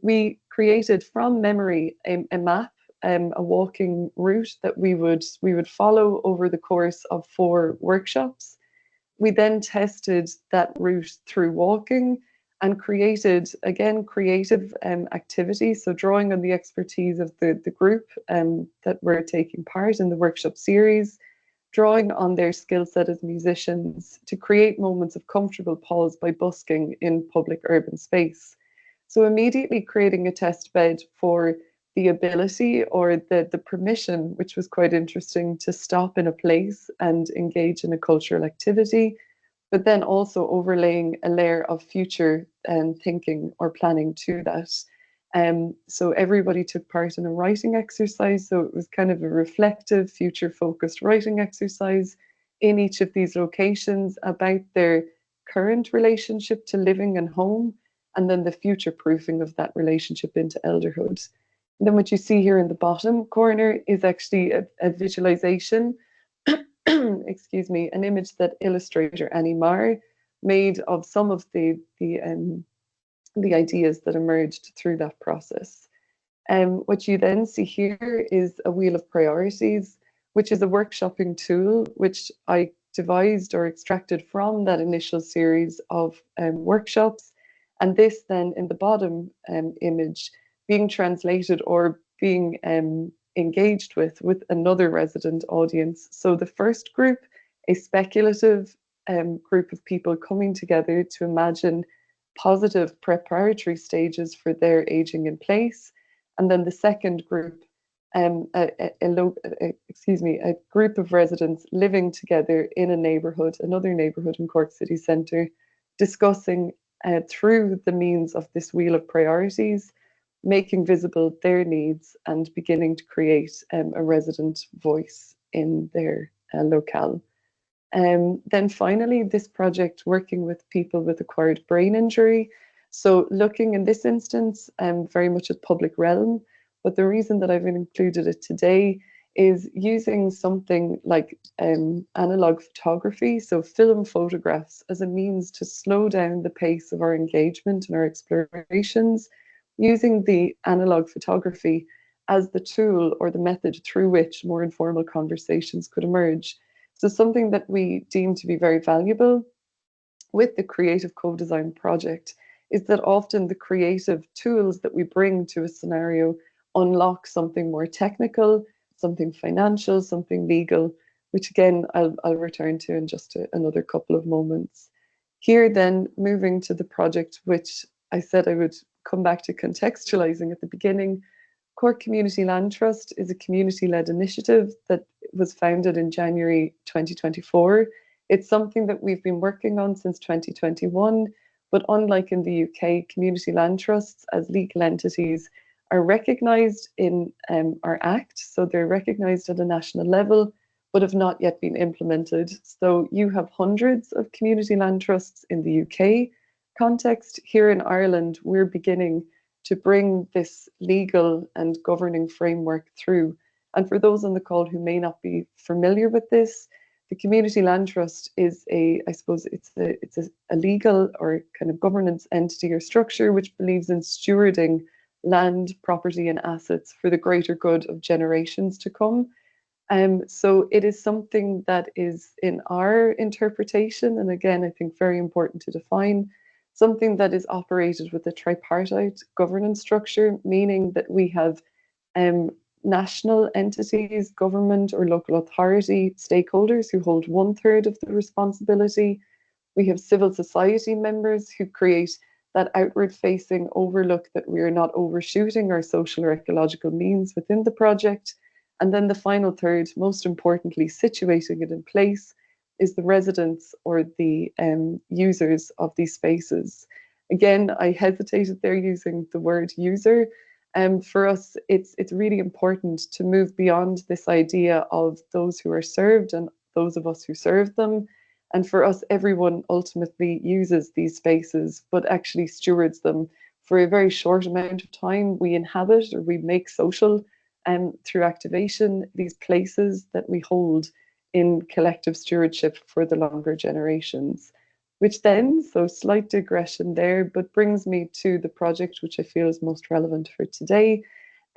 We created from memory a map, a walking route that we would follow over the course of 4 workshops. We then tested that route through walking and created, again, creative activities, so drawing on the expertise of the group that were taking part in the workshop series, drawing on their skill set as musicians to create moments of comfortable pause by busking in public urban space. So immediately creating a test bed for the ability or the permission, which was quite interesting, to stop in a place and engage in a cultural activity, but then also overlaying a layer of future thinking or planning to that. So everybody took part in a writing exercise. So it was kind of a reflective, future-focused writing exercise in each of these locations about their current relationship to living and home, and then the future-proofing of that relationship into elderhood. And then what you see here in the bottom corner is actually a visualization, excuse me, an image that illustrator Annie Marr made of some of the ideas that emerged through that process. What you then see here is a wheel of priorities, which is a workshopping tool, which I devised or extracted from that initial series of workshops. And this then in the bottom image being translated or being engaged with another resident audience. So the first group, a speculative group of people coming together to imagine positive preparatory stages for their aging in place. And then the second group, a group of residents living together in a neighbourhood, another neighbourhood in Cork City Centre, discussing through the means of this wheel of priorities, making visible their needs and beginning to create a resident voice in their locale. Then finally, this project working with people with acquired brain injury. So looking in this instance very much at public realm, but the reason that I've included it today is using something like analog photography, so film photographs, as a means to slow down the pace of our engagement and our explorations, using the analog photography as the tool or the method through which more informal conversations could emerge. So something that we deem to be very valuable with the creative co-design project is that often the creative tools that we bring to a scenario unlock something more technical, something financial, something legal, which again, I'll return to in just another couple of moments. Here then, moving to the project, which I said I would come back to contextualizing at the beginning, Cork Community Land Trust is a community-led initiative that was founded in January 2024. It's something that we've been working on since 2021, but unlike in the UK, community land trusts as legal entities are recognised in our Act, so they're recognised at a national level, but have not yet been implemented. So you have hundreds of community land trusts in the UK context. Here in Ireland, we're beginning to bring this legal and governing framework through. And for those on the call who may not be familiar with this, the Community Land Trust is I suppose it's a legal or kind of governance entity or structure which believes in stewarding land, property and assets for the greater good of generations to come. So it is something that is in our interpretation, and again, I think very important to define, something that is operated with a tripartite governance structure, meaning that we have national entities, government or local authority stakeholders who hold 1/3 of the responsibility. We have civil society members who create that outward facing overlook that we are not overshooting our social or ecological means within the project. And then the final third, most importantly, situating it in place, is the residents or the users of these spaces. Again, I hesitated there using the word user. For us, it's really important to move beyond this idea of those who are served and those of us who serve them. And for us, everyone ultimately uses these spaces, but actually stewards them for a very short amount of time. We inhabit or we make social through activation these places that we hold in collective stewardship for the longer generations. Which then, so slight digression there, but brings me to the project which I feel is most relevant for today.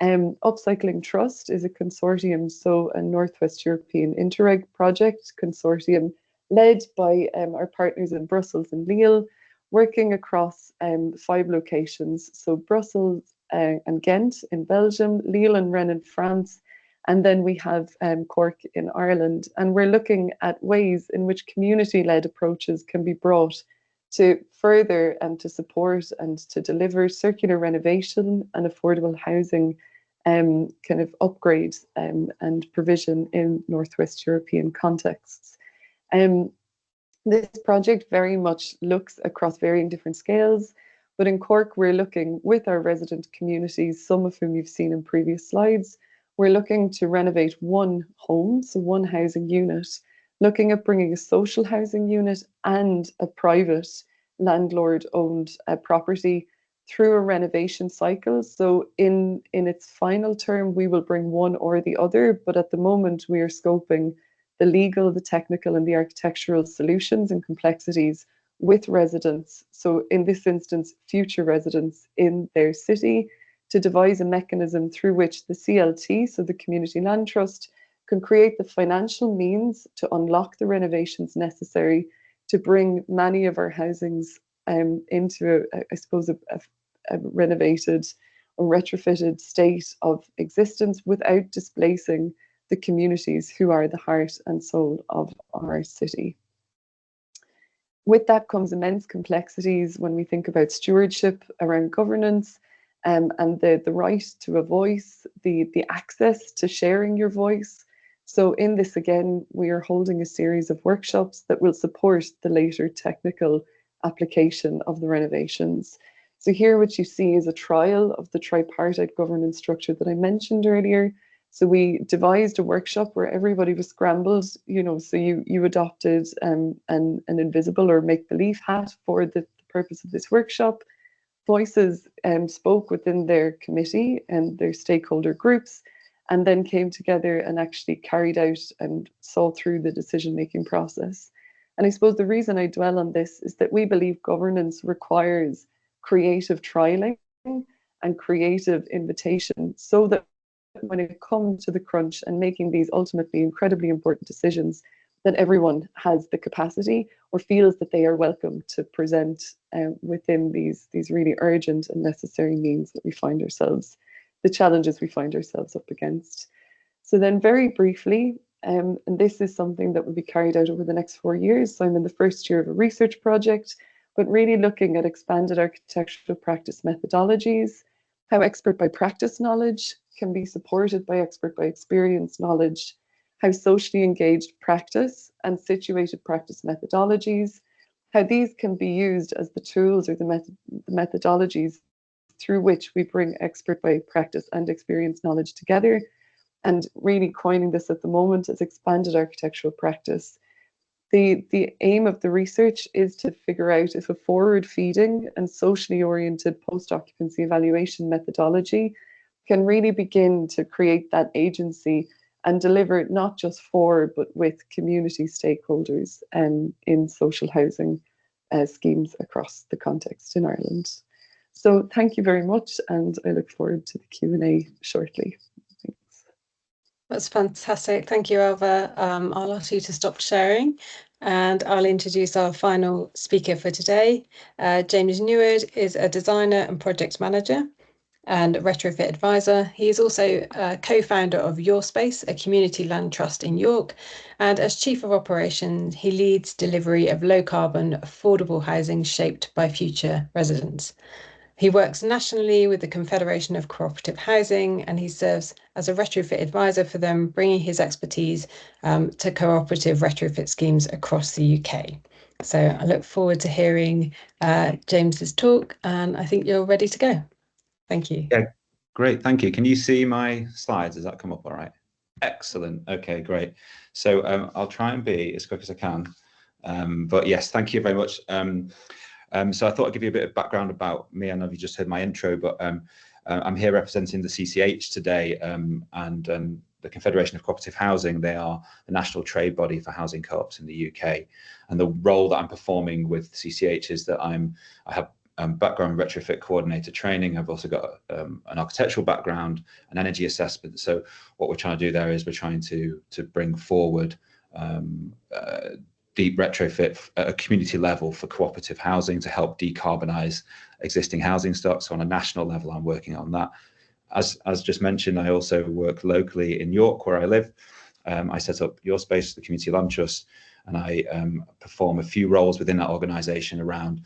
Upcycling Trust is a consortium, so a Northwest European Interreg project consortium led by our partners in Brussels and Lille, working across 5 locations. So Brussels and Ghent in Belgium, Lille and Rennes in France, and then we have Cork in Ireland. And we're looking at ways in which community-led approaches can be brought to further and to support and to deliver circular renovation and affordable housing kind of upgrades and provision in Northwest European contexts. This project very much looks across varying different scales, but in Cork we're looking with our resident communities, some of whom you've seen in previous slides. We're looking to renovate one home, so one housing unit, looking at bringing a social housing unit and a private landlord-owned property through a renovation cycle. So in its final term, we will bring one or the other, but at the moment we are scoping the legal, the technical and the architectural solutions and complexities with residents. So in this instance, future residents in their city, to devise a mechanism through which the CLT, so the Community Land Trust, can create the financial means to unlock the renovations necessary to bring many of our housings into, I suppose, a renovated or retrofitted state of existence without displacing the communities who are the heart and soul of our city. With that comes immense complexities when we think about stewardship around governance and the right to a voice, the access to sharing your voice. So in this, again, we are holding a series of workshops that will support the later technical application of the renovations. So here what you see is a trial of the tripartite governance structure that I mentioned earlier. So we devised a workshop where everybody was scrambled, you know, so you adopted an invisible or make-believe hat for the purpose of this workshop. Voices spoke within their committee and their stakeholder groups, and then came together and actually carried out and saw through the decision-making process. And I suppose the reason I dwell on this is that we believe governance requires creative trialing and creative invitation, so that when it comes to the crunch and making these ultimately incredibly important decisions, that everyone has the capacity or feels that they are welcome to present within these really urgent and necessary means that we find ourselves, the challenges we find ourselves up against. So then very briefly, and this is something that will be carried out over the next 4 years. So I'm in the first year of a research project, but really looking at expanded architectural practice methodologies, how expert by practice knowledge can be supported by expert by experience knowledge, how socially engaged practice and situated practice methodologies, how these can be used as the tools or the methodologies through which we bring expert by practice and experience knowledge together, and really coining this at the moment as expanded architectural practice. The aim of the research is to figure out if a forward-feeding and socially oriented post-occupancy evaluation methodology can really begin to create that agency and deliver it not just for, but with community stakeholders in social housing schemes across the context in Ireland. So thank you very much, and I look forward to the Q&A shortly. Thanks. That's fantastic. Thank you, Ailbhe. I'll ask you to stop sharing, and I'll introduce our final speaker for today. James Neward is a designer and project manager and retrofit advisor. He is also a co-founder of Your Space, a community land trust in York, and as chief of operations, he leads delivery of low-carbon, affordable housing shaped by future residents. He works nationally with the Confederation of Co-operative Housing, and he serves as a retrofit advisor for them, bringing his expertise to cooperative retrofit schemes across the UK. So I look forward to hearing James's talk, and I think you're ready to go. Thank you. Yeah, great. Thank you. Can you see my slides? Does that come up all right? Excellent. Okay, great. So I'll try and be as quick as I can. But yes, thank you very much. So I thought I'd give you a bit of background about me. I know you just heard my intro, but I'm here representing the CCH today and the Confederation of Co-operative Housing. They are the national trade body for housing co-ops in the UK. And the role that I'm performing with CCH is that I have background in retrofit coordinator training. I've also got an architectural background, an energy assessment. So what we're trying to do there is we're trying to bring forward deep retrofit at a community level for cooperative housing to help decarbonise existing housing stock. So on a national level, I'm working on that. As just mentioned, I also work locally in York, where I live. I set up Your Space, the Community Land Trust, and I perform a few roles within that organisation around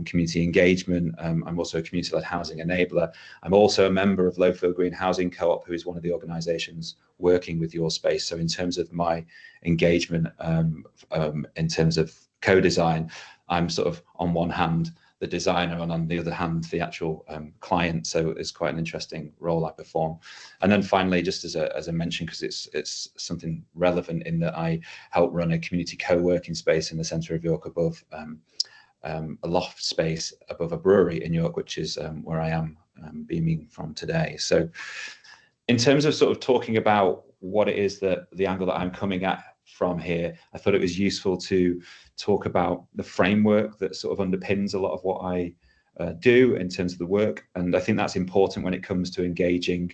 community engagement. I'm also a community-led housing enabler. I'm also a member of Lowfield Green Housing Co-op, who is one of the organisations working with Your Space. So in terms of my engagement, in terms of co-design, I'm sort of on one hand the designer and on the other hand the actual client. So it's quite an interesting role I perform. And then finally, just as a mention, because it's something relevant, in that I help run a community co-working space in the centre of York above a loft space above a brewery in York, which is where I am beaming from today. So in terms of sort of talking about what it is that the angle that I'm coming at from here, I thought it was useful to talk about the framework that sort of underpins a lot of what I do in terms of the work. And I think that's important when it comes to engaging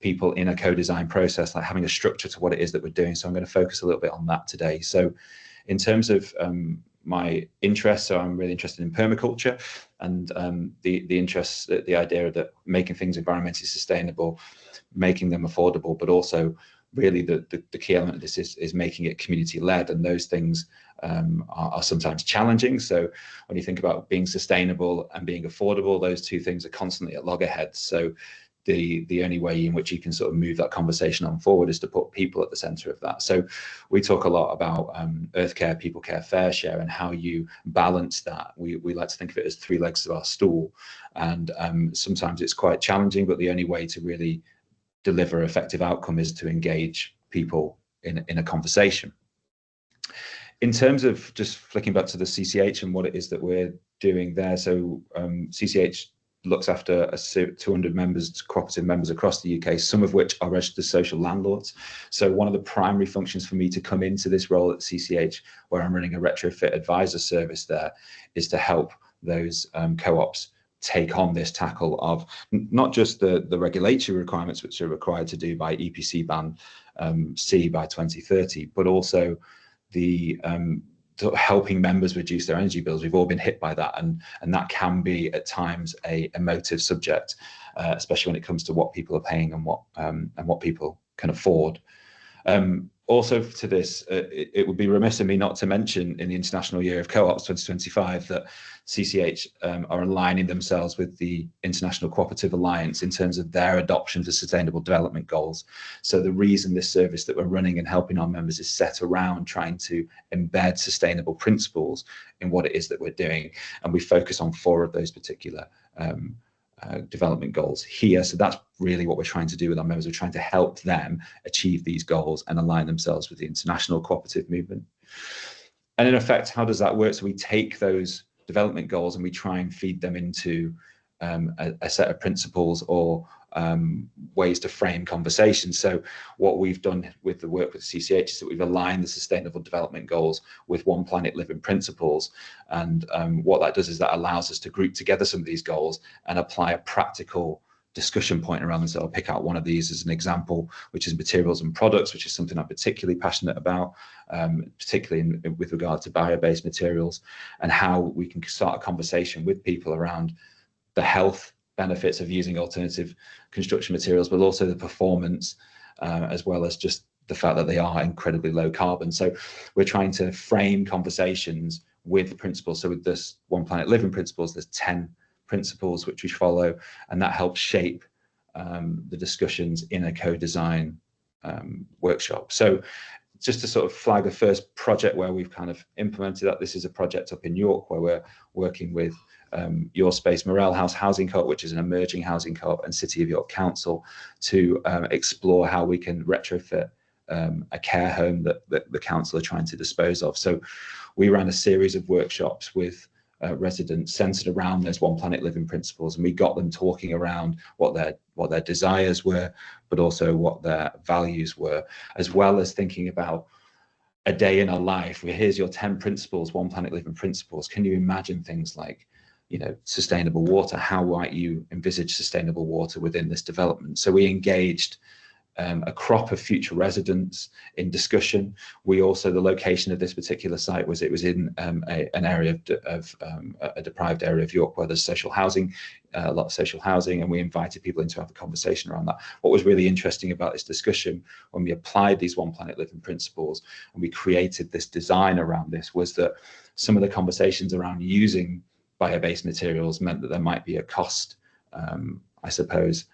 people in a co-design process, like having a structure to what it is that we're doing. So I'm going to focus a little bit on that today. So in terms of my interest, so I'm really interested in permaculture and the idea that making things environmentally sustainable, making them affordable, but also really the key element of this is making it community led, and those things are sometimes challenging. So when you think about being sustainable and being affordable, those two things are constantly at loggerheads. So the only way in which you can sort of move that conversation on forward is to put people at the center of that. So we talk a lot about earth care, people care, fair share, and how you balance that. We like to think of it as three legs of our stool, and sometimes it's quite challenging, but the only way to really deliver effective outcome is to engage people in a conversation. In terms of just flicking back to the CCH and what it is that we're doing there, so CCH looks after 200 members, cooperative members across the UK, some of which are registered social landlords. So one of the primary functions for me to come into this role at CCH, where I'm running a retrofit advisor service there, is to help those co-ops take on this tackle of not just the regulatory requirements which are required to do by EPC Ban C by 2030, but also the helping members reduce their energy bills. We've all been hit by that, and that can be at times a emotive subject, especially when it comes to what people are paying and what people can afford. also to this, it would be remiss of me not to mention in the International Year of Co-ops 2025 that CCH are aligning themselves with the International Cooperative Alliance in terms of their adoption of Sustainable Development Goals. So the reason this service that we're running and helping our members is set around trying to embed sustainable principles in what it is that we're doing. And we focus on 4 of those particular development goals here. So that's really what we're trying to do with our members. We're trying to help them achieve these goals and align themselves with the international cooperative movement. And in effect, how does that work? So we take those development goals and we try and feed them into a set of principles or ways to frame conversations. So what we've done with the work with CCH is that we've aligned the Sustainable Development Goals with One Planet Living principles. And what that does is that allows us to group together some of these goals and apply a practical discussion point around them. So I'll pick out one of these as an example, which is materials and products, which is something I'm particularly passionate about, particularly with regard to bio-based materials, and how we can start a conversation with people around the health benefits of using alternative construction materials, but also the performance, as well as just the fact that they are incredibly low carbon. So we're trying to frame conversations with principles. So with this One Planet Living principles, there's 10 principles which we follow, and that helps shape the discussions in a co-design workshop. So just to sort of flag the first project where we've kind of implemented that, this is a project up in York where we're working with Your Space Morale House Housing Co-op, which is an emerging housing co-op, and City of York Council to explore how we can retrofit a care home that the council are trying to dispose of. So we ran a series of workshops with residents centered around those One Planet Living principles, and we got them talking around what their desires were, but also what their values were, as well as thinking about a day in our life. Well, here's your 10 principles, One Planet Living principles. Can you imagine things like, you know, sustainable water? How might you envisage sustainable water within this development? So we engaged a crop of future residents in discussion. We also, the location of this particular site was in an area of a deprived area of York where there's social housing, a lot of social housing, and we invited people in to have a conversation around that. What was really interesting about this discussion when we applied these One Planet Living principles and we created this design around this was that some of the conversations around using bio-based materials meant that there might be a cost, I suppose.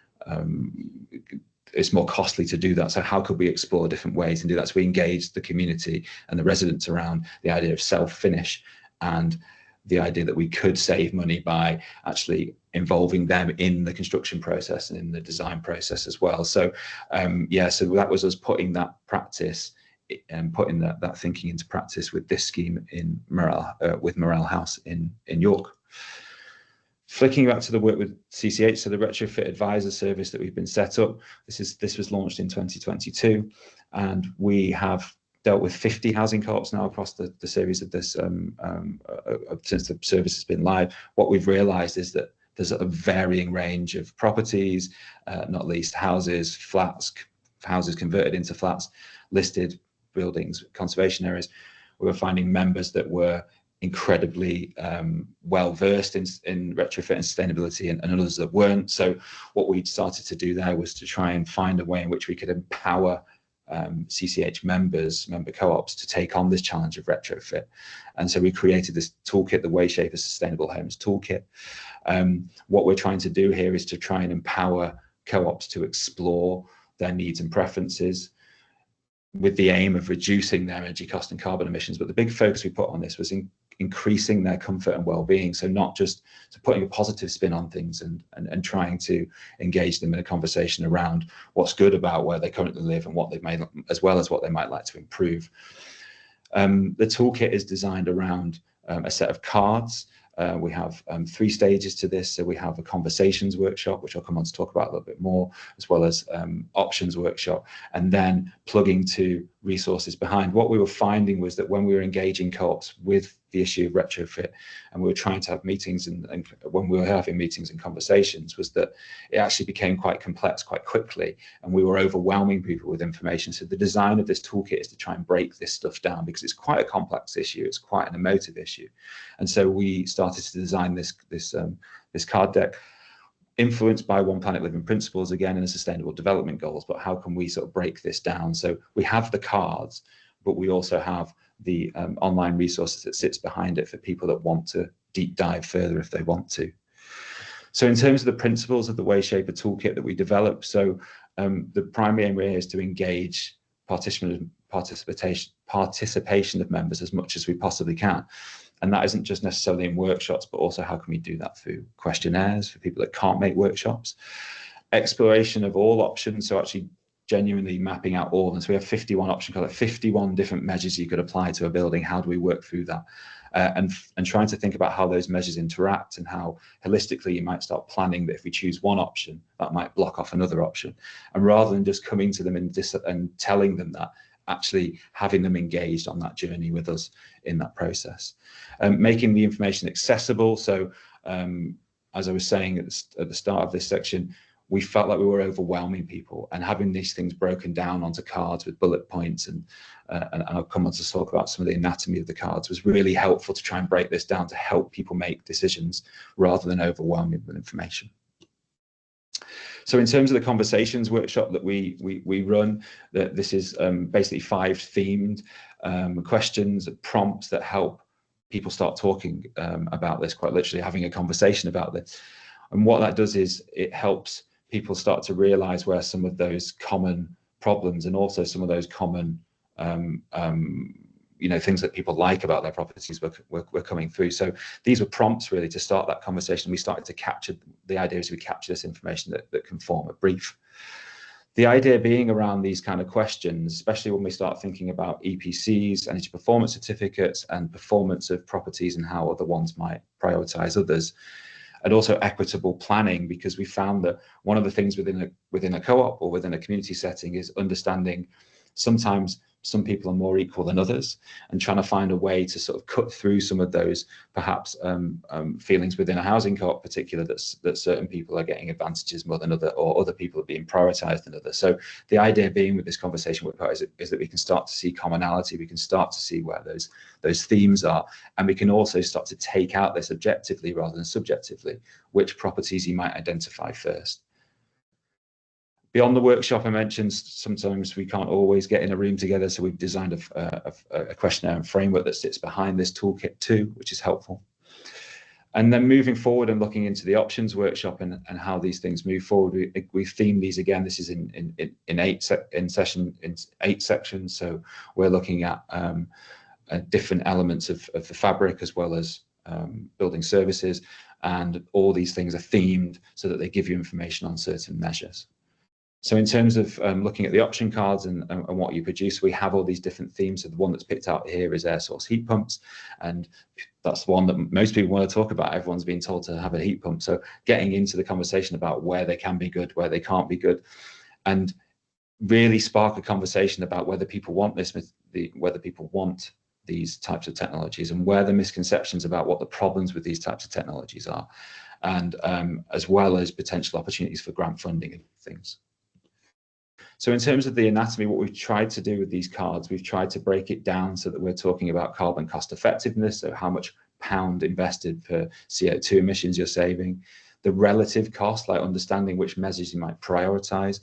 It's more costly to do that. So how could we explore different ways and do that? So we engaged the community and the residents around the idea of self-finish and the idea that we could save money by actually involving them in the construction process and in the design process as well. So yeah, so that was us putting that practice and putting that thinking into practice with this scheme in with Morale House in York. Flicking back to the work with CCH, so the Retrofit Advisor service that we've been set up, this was launched in 2022, and we have dealt with 50 housing co-ops now across the series of this since the service has been live. What we've realised is that there's a varying range of properties, not least houses, flats, houses converted into flats, listed buildings, conservation areas. We were finding members that were incredibly well versed in retrofit and sustainability, and others that weren't. So what we started to do there was to try and find a way in which we could empower CCH member co-ops to take on this challenge of retrofit. And so we created this toolkit, the Way Shaper Sustainable Homes Toolkit. What we're trying to do here is to try and empower co-ops to explore their needs and preferences with the aim of reducing their energy cost and carbon emissions. But the big focus we put on this was increasing their comfort and well-being. So not just putting a positive spin on things and trying to engage them in a conversation around what's good about where they currently live and what they've made, as well as what they might like to improve. The toolkit is designed around a set of cards. We have 3 stages to this. So we have a conversations workshop, which I'll come on to talk about a little bit more, as well as options workshop, and then plugging to resources behind. What we were finding was that when we were engaging co-ops with the issue of retrofit, and we were trying to have meetings, and when we were having meetings and conversations, was that it actually became quite complex quite quickly, and we were overwhelming people with information. So the design of this toolkit is to try and break this stuff down, because it's quite a complex issue, it's quite an emotive issue. And so we started to design this card deck. influenced by One Planet Living principles again and the Sustainable Development Goals, but how can we sort of break this down? So we have the cards, but we also have the online resources that sits behind it for people that want to deep dive further if they want to. So in terms of the principles of the Wayshaper toolkit that we developed, so the primary aim here is to engage participation of members as much as we possibly can. And that isn't just necessarily in workshops, but also how can we do that through questionnaires for people that can't make workshops, exploration of all options, so actually genuinely mapping out all. And so we have 51 options, like 51 different measures you could apply to a building. How do we work through that? And trying to think about how those measures interact and how holistically you might start planning that if we choose one option, that might block off another option. And rather than just coming to them and telling them that, actually having them engaged on that journey with us in that process. Making the information accessible. So as I was saying at the start of this section, we felt like we were overwhelming people, and having these things broken down onto cards with bullet points, and I'll come on to talk about some of the anatomy of the cards, was really helpful to try and break this down to help people make decisions rather than overwhelming with information. So in terms of the conversations workshop that we run, this is basically 5 themed questions, prompts that help people start talking about this, quite literally having a conversation about this. And what that does is it helps people start to realize where some of those common problems and also some of those common things that people like about their properties were coming through. So these were prompts really to start that conversation. We started to capture, the idea is we capture this information that can form a brief. The idea being around these kind of questions, especially when we start thinking about EPCs, energy performance certificates, and performance of properties and how other ones might prioritize others, and also equitable planning, because we found that one of the things within a co-op or within a community setting is understanding sometimes some people are more equal than others, and trying to find a way to sort of cut through some of those perhaps feelings within a housing co-op particular that certain people are getting advantages more than other people are being prioritized than others. So the idea being with this conversation is that we can start to see commonality, we can start to see where those themes are, and we can also start to take out this objectively rather than subjectively, which properties you might identify first. Beyond the workshop, I mentioned sometimes we can't always get in a room together, so we've designed a questionnaire and framework that sits behind this toolkit too, which is helpful. And then moving forward and looking into the options workshop and how these things move forward, we've themed these again. This is in 8 sections, so we're looking at different elements of the fabric as well as building services, and all these things are themed so that they give you information on certain measures. So in terms of looking at the option cards and what you produce, we have all these different themes. So the one that's picked out here is air source heat pumps, and that's the one that most people want to talk about. Everyone's been told to have a heat pump. So getting into the conversation about where they can be good, where they can't be good, and really spark a conversation about whether people want this, whether people want these types of technologies, and where the misconceptions about what the problems with these types of technologies are, and as well as potential opportunities for grant funding and things. So in terms of the anatomy, what we've tried to do with these cards, we've tried to break it down so that we're talking about carbon cost effectiveness, so how much pound invested per CO2 emissions you're saving, the relative cost, like understanding which measures you might prioritize,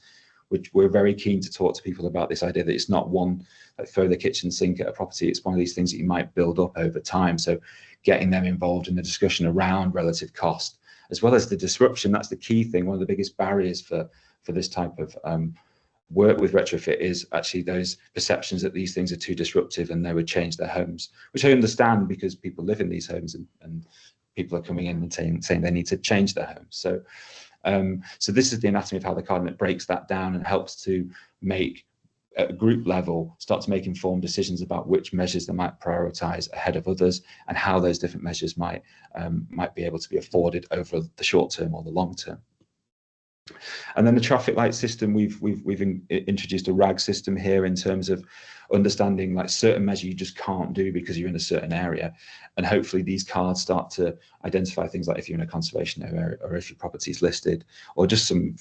which we're very keen to talk to people about this idea that it's not one, like throw the kitchen sink at a property, it's one of these things that you might build up over time. So getting them involved in the discussion around relative cost, as well as the disruption. That's the key thing. One of the biggest barriers for this type of work with retrofit is actually those perceptions that these things are too disruptive and they would change their homes, which I understand because people live in these homes and people are coming in and saying they need to change their homes. So so this is the anatomy of how the card, and it breaks that down and helps to make, at a group level, start to make informed decisions about which measures they might prioritize ahead of others, and how those different measures might be able to be afforded over the short term or the long term. And then the traffic light system, we've introduced a RAG system here in terms of understanding like certain measures you just can't do because you're in a certain area, and hopefully these cards start to identify things like if you're in a conservation area or if your property is listed, or just some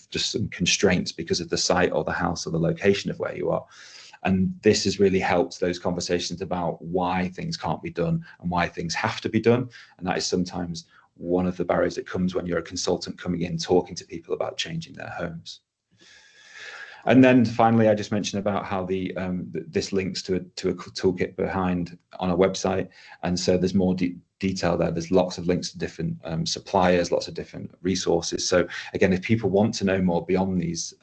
constraints because of the site or the house or the location of where you are. And this has really helped those conversations about why things can't be done and why things have to be done, and that is sometimes one of the barriers that comes when you're a consultant coming in, talking to people about changing their homes. And then finally, I just mentioned about how this links to a toolkit behind on our website, and so there's more detail there. There's lots of links to different suppliers, lots of different resources. So again, if people want to know more beyond these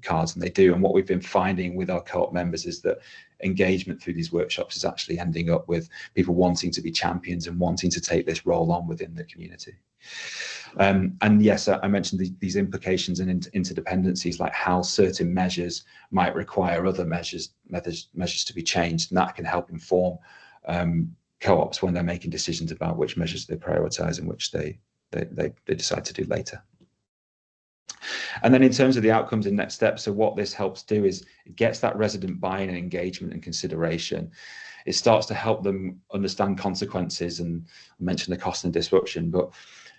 cards, and they do, and what we've been finding with our co-op members is that engagement through these workshops is actually ending up with people wanting to be champions and wanting to take this role on within the community. And yes, I mentioned these implications and interdependencies, like how certain measures might require other measures to be changed, and that can help inform co-ops when they're making decisions about which measures they prioritize and which they decide to do later. And then in terms of the outcomes and next steps, so what this helps do is it gets that resident buy-in and engagement and consideration. It starts to help them understand consequences, and I mentioned the cost and disruption, but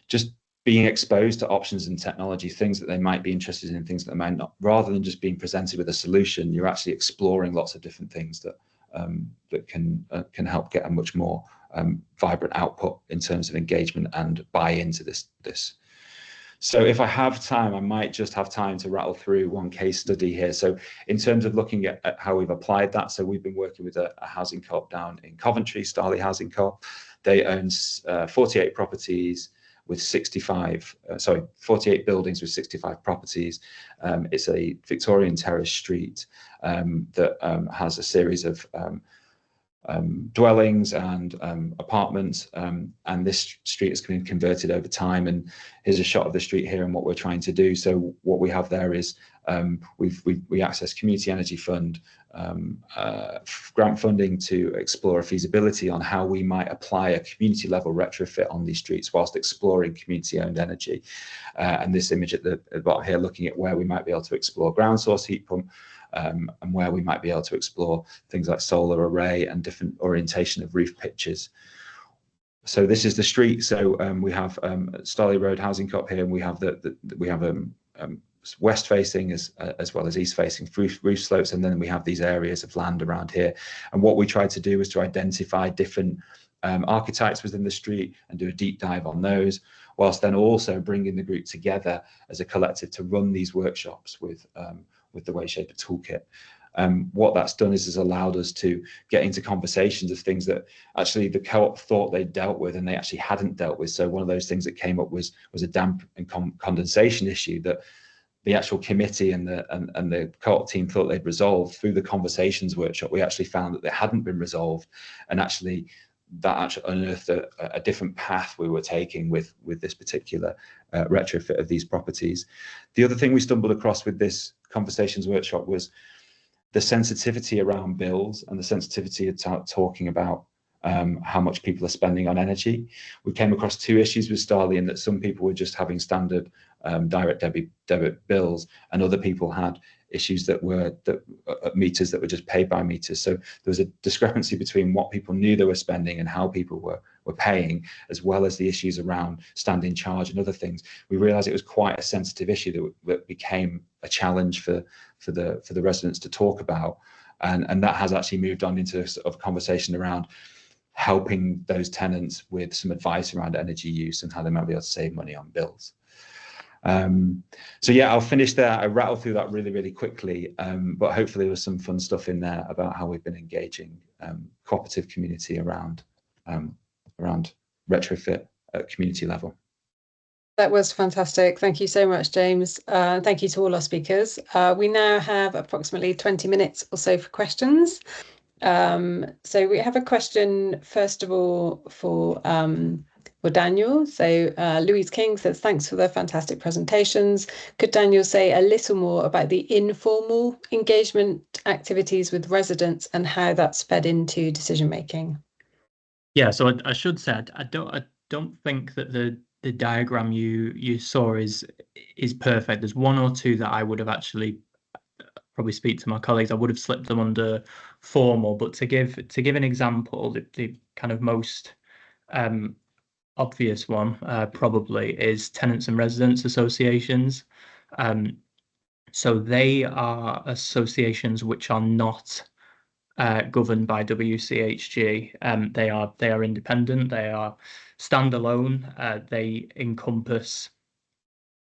just being exposed to options and technology, things that they might be interested in, things that they might not, rather than just being presented with a solution, you're actually exploring lots of different things that that can help get a much more vibrant output in terms of engagement and buy into this. So if I have time, I might just have time to rattle through one case study here. So in terms of looking at how we've applied that, so we've been working with a housing co-op down in Coventry, Starley Housing Co-op. They own 48 properties with 48 buildings with 65 properties. It's a Victorian terrace street that has a series of dwellings and apartments, and this street has been converted over time. And here's a shot of the street here and what we're trying to do. So what we have there is we access Community Energy Fund grant funding to explore a feasibility on how we might apply a community level retrofit on these streets whilst exploring community owned energy. And this image at the bottom here, looking at where we might be able to explore ground source heat pump, and where we might be able to explore things like solar array and different orientation of roof pitches. So this is the street. So we have Starley Road Housing Co-op here, and we have west facing as well as east facing roof slopes, and then we have these areas of land around here. And what we tried to do was to identify different archetypes within the street and do a deep dive on those, whilst then also bringing the group together as a collective to run these workshops with the Wayshaper toolkit. What that's done is has allowed us to get into conversations of things that actually the co-op thought they dealt with and they actually hadn't dealt with. So one of those things that came up was a damp and condensation issue that the actual committee and the co-op team thought they'd resolved. Through the conversations workshop, we actually found that they hadn't been resolved, and actually that actually unearthed a different path we were taking with this particular retrofit of these properties. The other thing we stumbled across with this conversations workshop was the sensitivity around bills and the sensitivity of talking about how much people are spending on energy. We came across two issues with Starley, in that some people were just having standard direct debit bills, and other people had issues that were meters that were just paid by meters. So there was a discrepancy between what people knew they were spending and how people were paying, as well as the issues around standing charge and other things. We realized it was quite a sensitive issue that became a challenge for the residents to talk about, and that has actually moved on into sort of conversation around helping those tenants with some advice around energy use and how they might be able to save money on bills. So yeah, I'll finish there. I rattled through that really quickly, but hopefully there was some fun stuff in there about how we've been engaging cooperative community around retrofit at community level. That was fantastic. Thank you so much, James. Thank you to all our speakers. We now have approximately 20 minutes or so for questions. So we have a question, first of all, for Daniel. So Louise King says, thanks for the fantastic presentations. Could Daniel say a little more about the informal engagement activities with residents and how that's fed into decision making? Yeah, so I should say I don't think that the diagram you saw is perfect. There's one or two that I would have actually probably speak to my colleagues. I would have slipped them under formal, but to give an example, the kind of most obvious one probably is tenants and residents associations. So they are associations which are not governed by WCHG. They are independent. They are standalone. They encompass.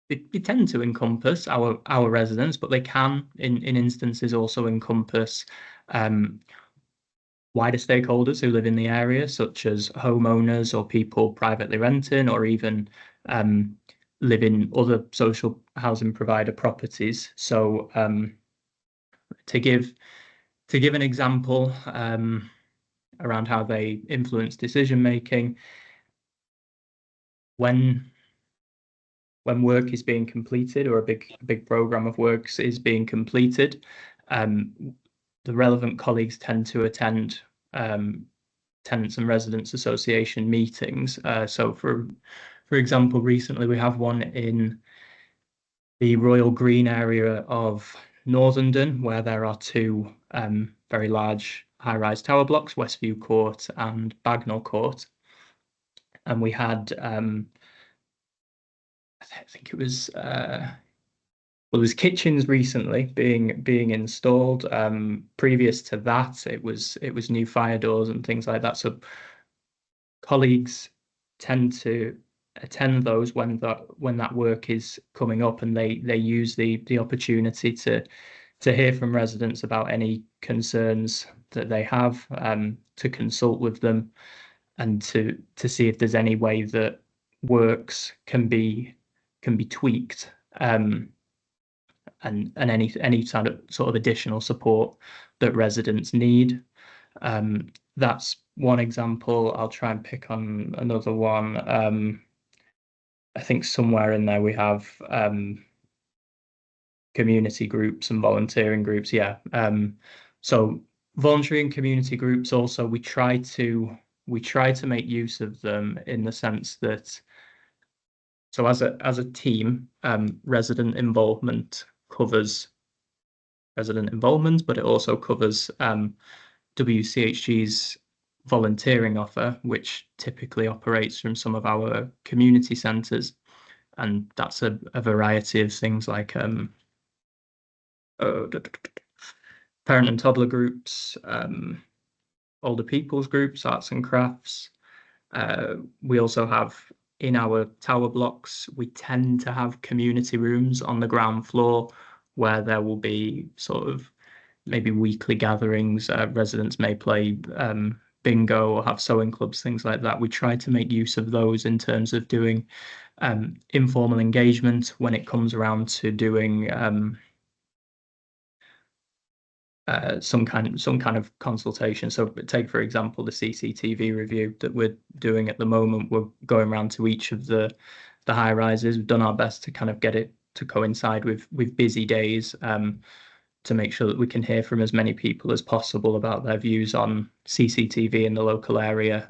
They tend to encompass our residents, but they can, in instances, also encompass wider stakeholders who live in the area, such as homeowners or people privately renting, or even live in other social housing provider properties. So to give an example around how they influence decision making, when work is being completed, or a big program of works is being completed, the relevant colleagues tend to attend Tenants and Residents Association meetings. So for example, recently we have one in the Royal Green area of Northenden, where there are two very large high-rise tower blocks, Westview Court and Bagnall Court. And we had, I think it was, well, there's kitchens recently being installed. Previous to that, it was new fire doors and things like that. So colleagues tend to attend those when that work is coming up, and they use the opportunity to hear from residents about any concerns that they have, to consult with them, and to see if there's any way that works can be tweaked, and any sort of additional support that residents need. That's one example. I'll try and pick on another one. I think somewhere in there we have community groups and volunteering groups. Yeah. So voluntary and community groups also, we try to make use of them in the sense that, so as a team, resident involvement covers resident involvement, but it also covers WCHG's volunteering offer, which typically operates from some of our community centres, and that's a variety of things like parent and toddler groups, older people's groups, arts and crafts. We also have, in our tower blocks, we tend to have community rooms on the ground floor where there will be sort of maybe weekly gatherings. Residents may play bingo or have sewing clubs, things like that. We try to make use of those in terms of doing informal engagement when it comes around to doing some kind of consultation. So take, for example, the CCTV review that we're doing at the moment. We're going around to each of the high rises. We've done our best to kind of get it to coincide with busy days, to make sure that we can hear from as many people as possible about their views on CCTV in the local area,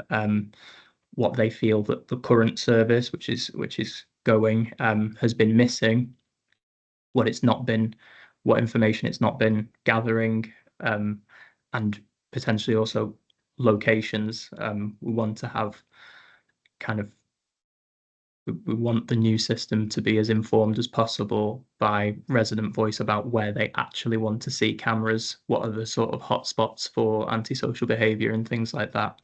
what they feel that the current service, which is going, has been missing, what information it's not been gathering, and potentially also locations. We want to have we want the new system to be as informed as possible by resident voice about where they actually want to see cameras, what are the sort of hotspots for antisocial behaviour and things like that.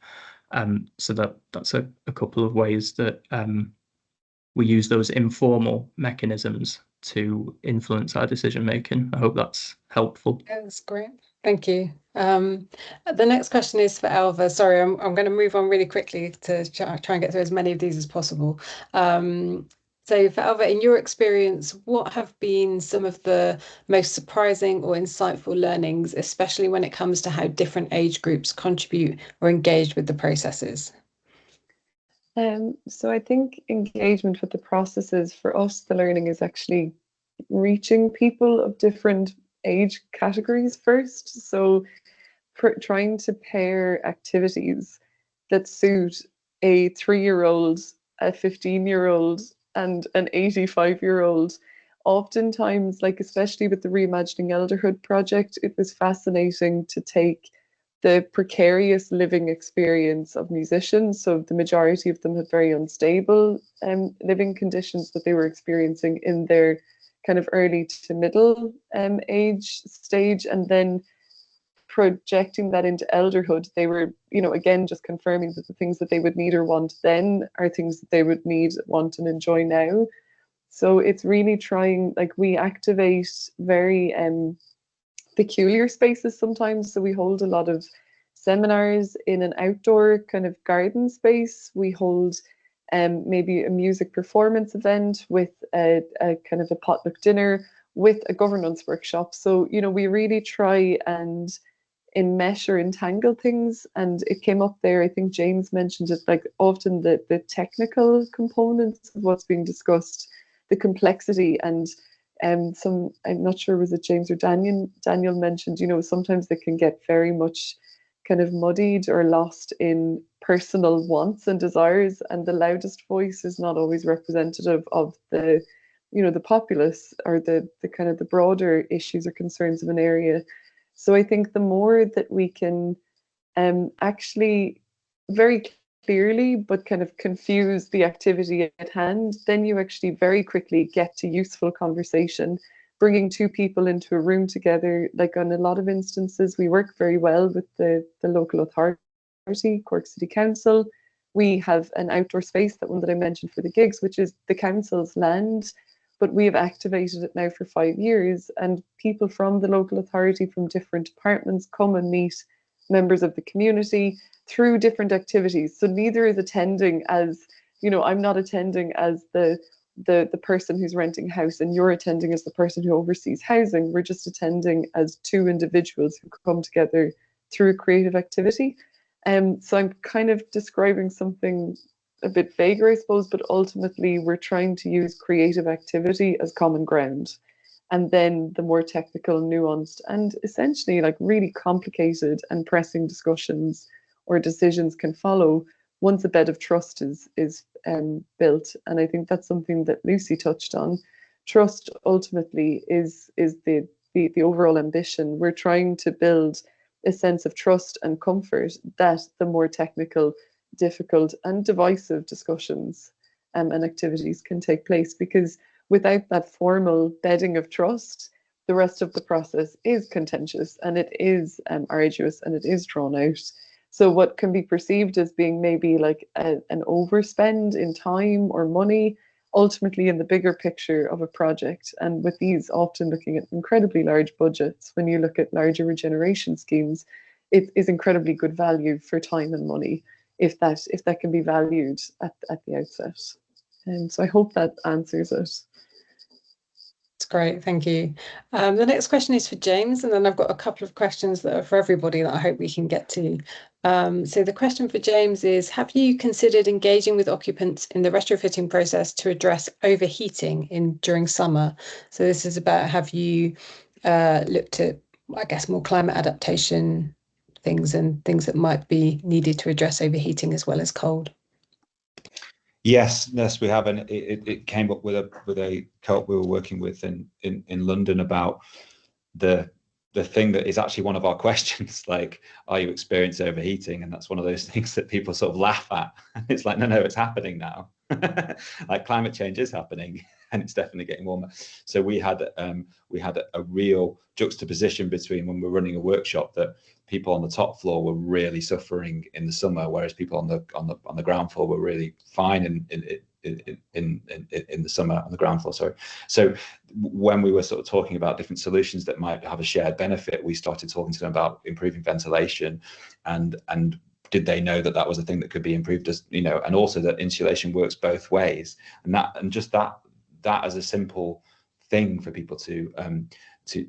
So that's a couple of ways that we use those informal mechanisms to influence our decision making. I hope that's helpful. That's great. Thank you. The next question is for Ailbhe. Sorry, I'm going to move on really quickly to try and get through as many of these as possible. So for Ailbhe, in your experience, what have been some of the most surprising or insightful learnings, especially when it comes to how different age groups contribute or engage with the processes? So I think engagement with the processes, for us, the learning is actually reaching people of different age categories first. So trying to pair activities that suit a 3-year-old, a 15-year-old, and an 85-year-old. Oftentimes, like especially with the Reimagining Elderhood project, it was fascinating to take the precarious living experience of musicians. So the majority of them had very unstable living conditions that they were experiencing in their kind of early to middle age stage, and then projecting that into elderhood, they were, you know, again, just confirming that the things that they would need or want then are things that they would need, want, and enjoy now. So it's really trying, like, we activate very peculiar spaces sometimes. So we hold a lot of seminars in an outdoor kind of garden space. We hold maybe a music performance event with a kind of a potluck dinner with a governance workshop. So, you know, we really try and enmesh or entangle things. And it came up there, I think James mentioned it, like often the technical components of what's being discussed, the complexity, and some, I'm not sure, was it James or Daniel mentioned, you know, sometimes they can get very much kind of muddied or lost in personal wants and desires, and the loudest voice is not always representative of the, you know, the populace or the kind of the broader issues or concerns of an area. So I think the more that we can actually very clearly but kind of confuse the activity at hand, then you actually very quickly get to useful conversation. Bringing two people into a room together, like on a lot of instances, we work very well with the local authority, Cork City Council. We have an outdoor space, that one that I mentioned for the gigs, which is the council's land, but we have activated it now for 5 years, and people from the local authority from different departments come and meet members of the community through different activities. So neither is attending as, you know, I'm not attending as the person who's renting a house and you're attending as the person who oversees housing. We're just attending as two individuals who come together through a creative activity. So I'm kind of describing something a bit vaguer, I suppose, but ultimately we're trying to use creative activity as common ground. And then the more technical, nuanced, and essentially like really complicated and pressing discussions or decisions can follow once a bed of trust is built. And I think that's something that Lucy touched on. Trust ultimately is the overall ambition. We're trying to build a sense of trust and comfort that the more technical, difficult, and divisive discussions and activities can take place, because without that formal bedding of trust, the rest of the process is contentious and it is arduous and it is drawn out. So what can be perceived as being maybe like an overspend in time or money, ultimately in the bigger picture of a project, and with these often looking at incredibly large budgets, when you look at larger regeneration schemes, it is incredibly good value for time and money if that can be valued at the outset. And so I hope that answers it. That's great, thank you. The next question is for James, and then I've got a couple of questions that are for everybody that I hope we can get to. So the question for James is, have you considered engaging with occupants in the retrofitting process to address overheating during summer? So this is about, have you looked at, I guess, more climate adaptation things and things that might be needed to address overheating as well as cold? Yes, we have, and it came up with a co-op we were working with in London about the thing that is actually one of our questions, like, are you experiencing overheating? And that's one of those things that people sort of laugh at. It's like, no, it's happening now. Like, climate change is happening, and it's definitely getting warmer. So we had a real juxtaposition between, when we're running a workshop, that people on the top floor were really suffering in the summer, whereas people on the ground floor were really fine in the summer on the ground floor. Sorry. So when we were sort of talking about different solutions that might have a shared benefit, we started talking to them about improving ventilation, and did they know that was a thing that could be improved, as you know, and also that insulation works both ways, and just that as a simple thing for people to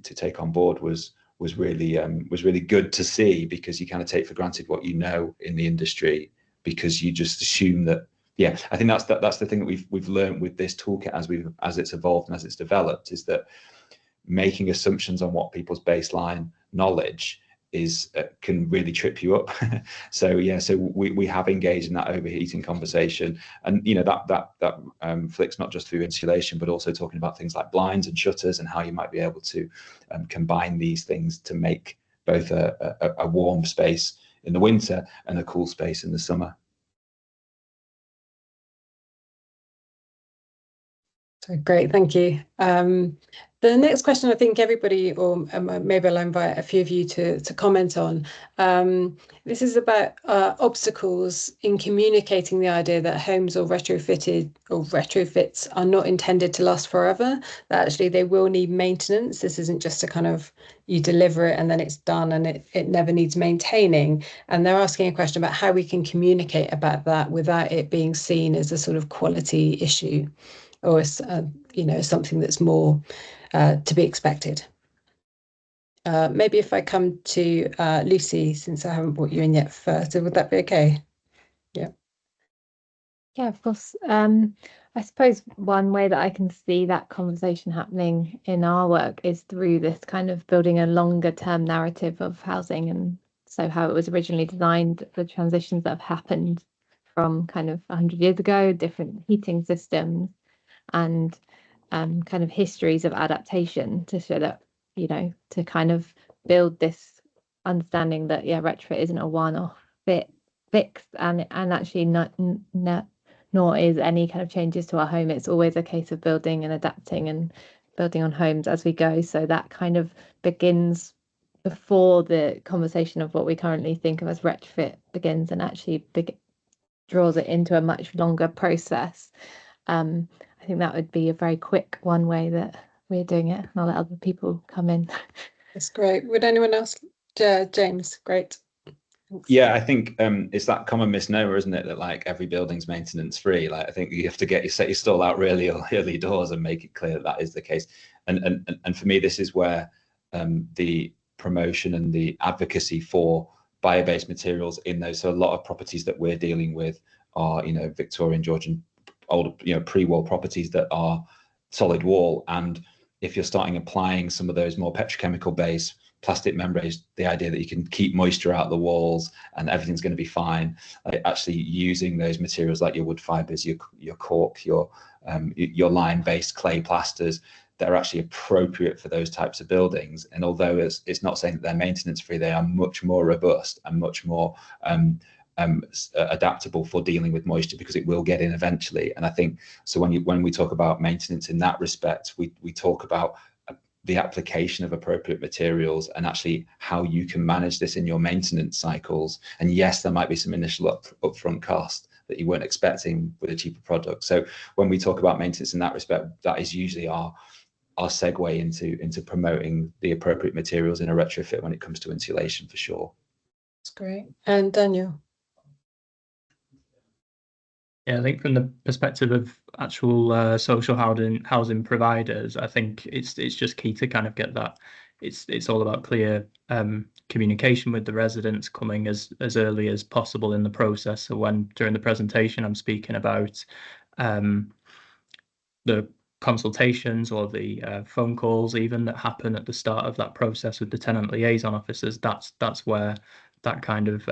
take on board was really good to see, because you kind of take for granted what you know in the industry, because you just assume that. Yeah, I think that's the thing that we've learned with this toolkit as it's evolved and as it's developed, is that making assumptions on what people's baseline knowledge is can really trip you up. So we have engaged in that overheating conversation, and you know that flicks not just through insulation, but also talking about things like blinds and shutters, and how you might be able to combine these things to make both a warm space in the winter and a cool space in the summer. Great, thank you. The next question, I think everybody, or maybe I'll invite a few of you to comment on. This is about obstacles in communicating the idea that homes or retrofits are not intended to last forever, that actually they will need maintenance. This isn't just a kind of you deliver it and then it's done and it never needs maintaining. And they're asking a question about how we can communicate about that without it being seen as a sort of quality issue or something that's more to be expected. Maybe if I come to Lucy, since I haven't brought you in yet first, would that be okay? Yeah. Yeah, of course. I suppose one way that I can see that conversation happening in our work is through this kind of building a longer term narrative of housing, and so how it was originally designed, the transitions that have happened from kind of 100 years ago, different heating systems, and kind of histories of adaptation to show that, to kind of build this understanding that, retrofit isn't a one-off fix, and actually nor is any kind of changes to our home. It's always a case of building and adapting and building on homes as we go. So that kind of begins before the conversation of what we currently think of as retrofit begins, and actually draws it into a much longer process. I think that would be a very quick one way that we're doing it, and I'll let other people come in. That's great. Would anyone else? James, great. Thanks. Yeah, I think it's that common misnomer, isn't it, that like every building's maintenance free. Like I think you have to set your stall out really early doors and make it clear that that is the case. And for me, this is where the promotion and the advocacy for bio-based materials in those. So a lot of properties that we're dealing with are, Victorian, Georgian, old, pre-wall properties that are solid wall. And if you're starting applying some of those more petrochemical based plastic membranes, the idea that you can keep moisture out of the walls and everything's going to be fine, actually using those materials like your wood fibers, your cork, your lime based clay plasters that are actually appropriate for those types of buildings. And although it's not saying that they're maintenance free, they are much more robust and much more adaptable for dealing with moisture, because it will get in eventually. And I think so when we talk about maintenance in that respect, we talk about the application of appropriate materials and actually how you can manage this in your maintenance cycles. And yes, there might be some initial upfront cost that you weren't expecting with a cheaper product. So when we talk about maintenance in that respect, that is usually our segue into promoting the appropriate materials in a retrofit when it comes to insulation, for sure. That's great. And Daniel? Yeah, I think from the perspective of actual social housing providers, I think it's just key to kind of get that. It's all about clear communication with the residents, coming as early as possible in the process. So when during the presentation I'm speaking about the consultations or the phone calls even that happen at the start of that process with the tenant liaison officers, that's where that kind of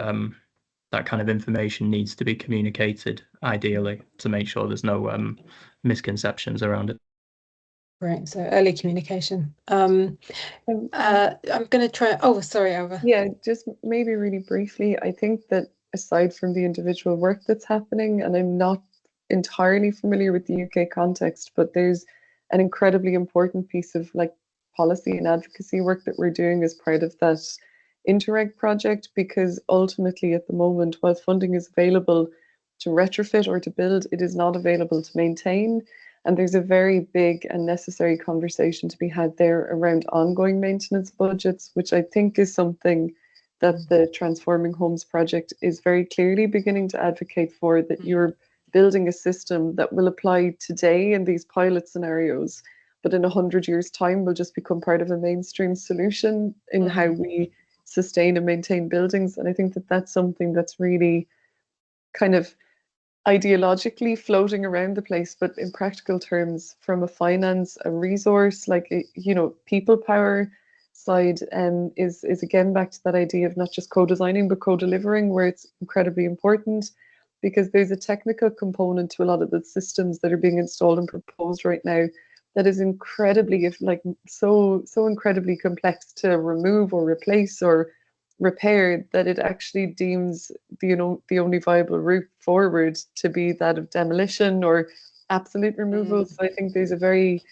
information needs to be communicated, ideally, to make sure there's no misconceptions around it. Right, so early communication. I'm going to try. Oh, sorry, Ailbhe. Yeah, just maybe really briefly, I think that aside from the individual work that's happening, and I'm not entirely familiar with the UK context, but there's an incredibly important piece of like policy and advocacy work that we're doing as part of that Interreg project, because ultimately at the moment, while funding is available to retrofit or to build, it is not available to maintain. And there's a very big and necessary conversation to be had there around ongoing maintenance budgets, which I think is something that the Transforming Homes project is very clearly beginning to advocate for, that you're building a system that will apply today in these pilot scenarios, but in 100 years' time will just become part of a mainstream solution in how we sustain and maintain buildings. And I think that that's something that's really kind of ideologically floating around the place, but in practical terms, from a finance, a resource, like, people power side, is again back to that idea of not just co-designing, but co-delivering, where it's incredibly important, because there's a technical component to a lot of the systems that are being installed and proposed right now that is incredibly, so incredibly complex to remove or replace or repair, that it actually deems the only viable route forward to be that of demolition or absolute removal. So I think there's a very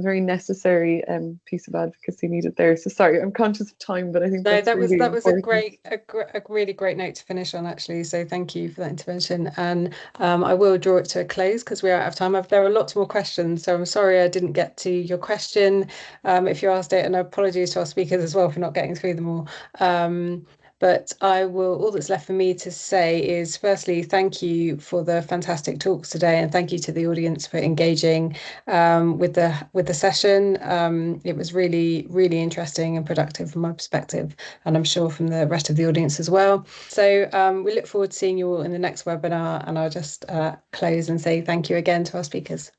very necessary piece of advocacy needed there. So sorry, I'm conscious of time, but I think that's that was really a important. a really great note to finish on, actually. So thank you for that intervention, and I will draw it to a close because we're out of time. There are lots more questions, so I'm sorry I didn't get to your question if you asked it, and apologies to our speakers as well for not getting through them all. But all that's left for me to say is, firstly, thank you for the fantastic talks today, and thank you to the audience for engaging with the session. It was really, really interesting and productive from my perspective, and I'm sure from the rest of the audience as well. So we look forward to seeing you all in the next webinar, and I'll just close and say thank you again to our speakers.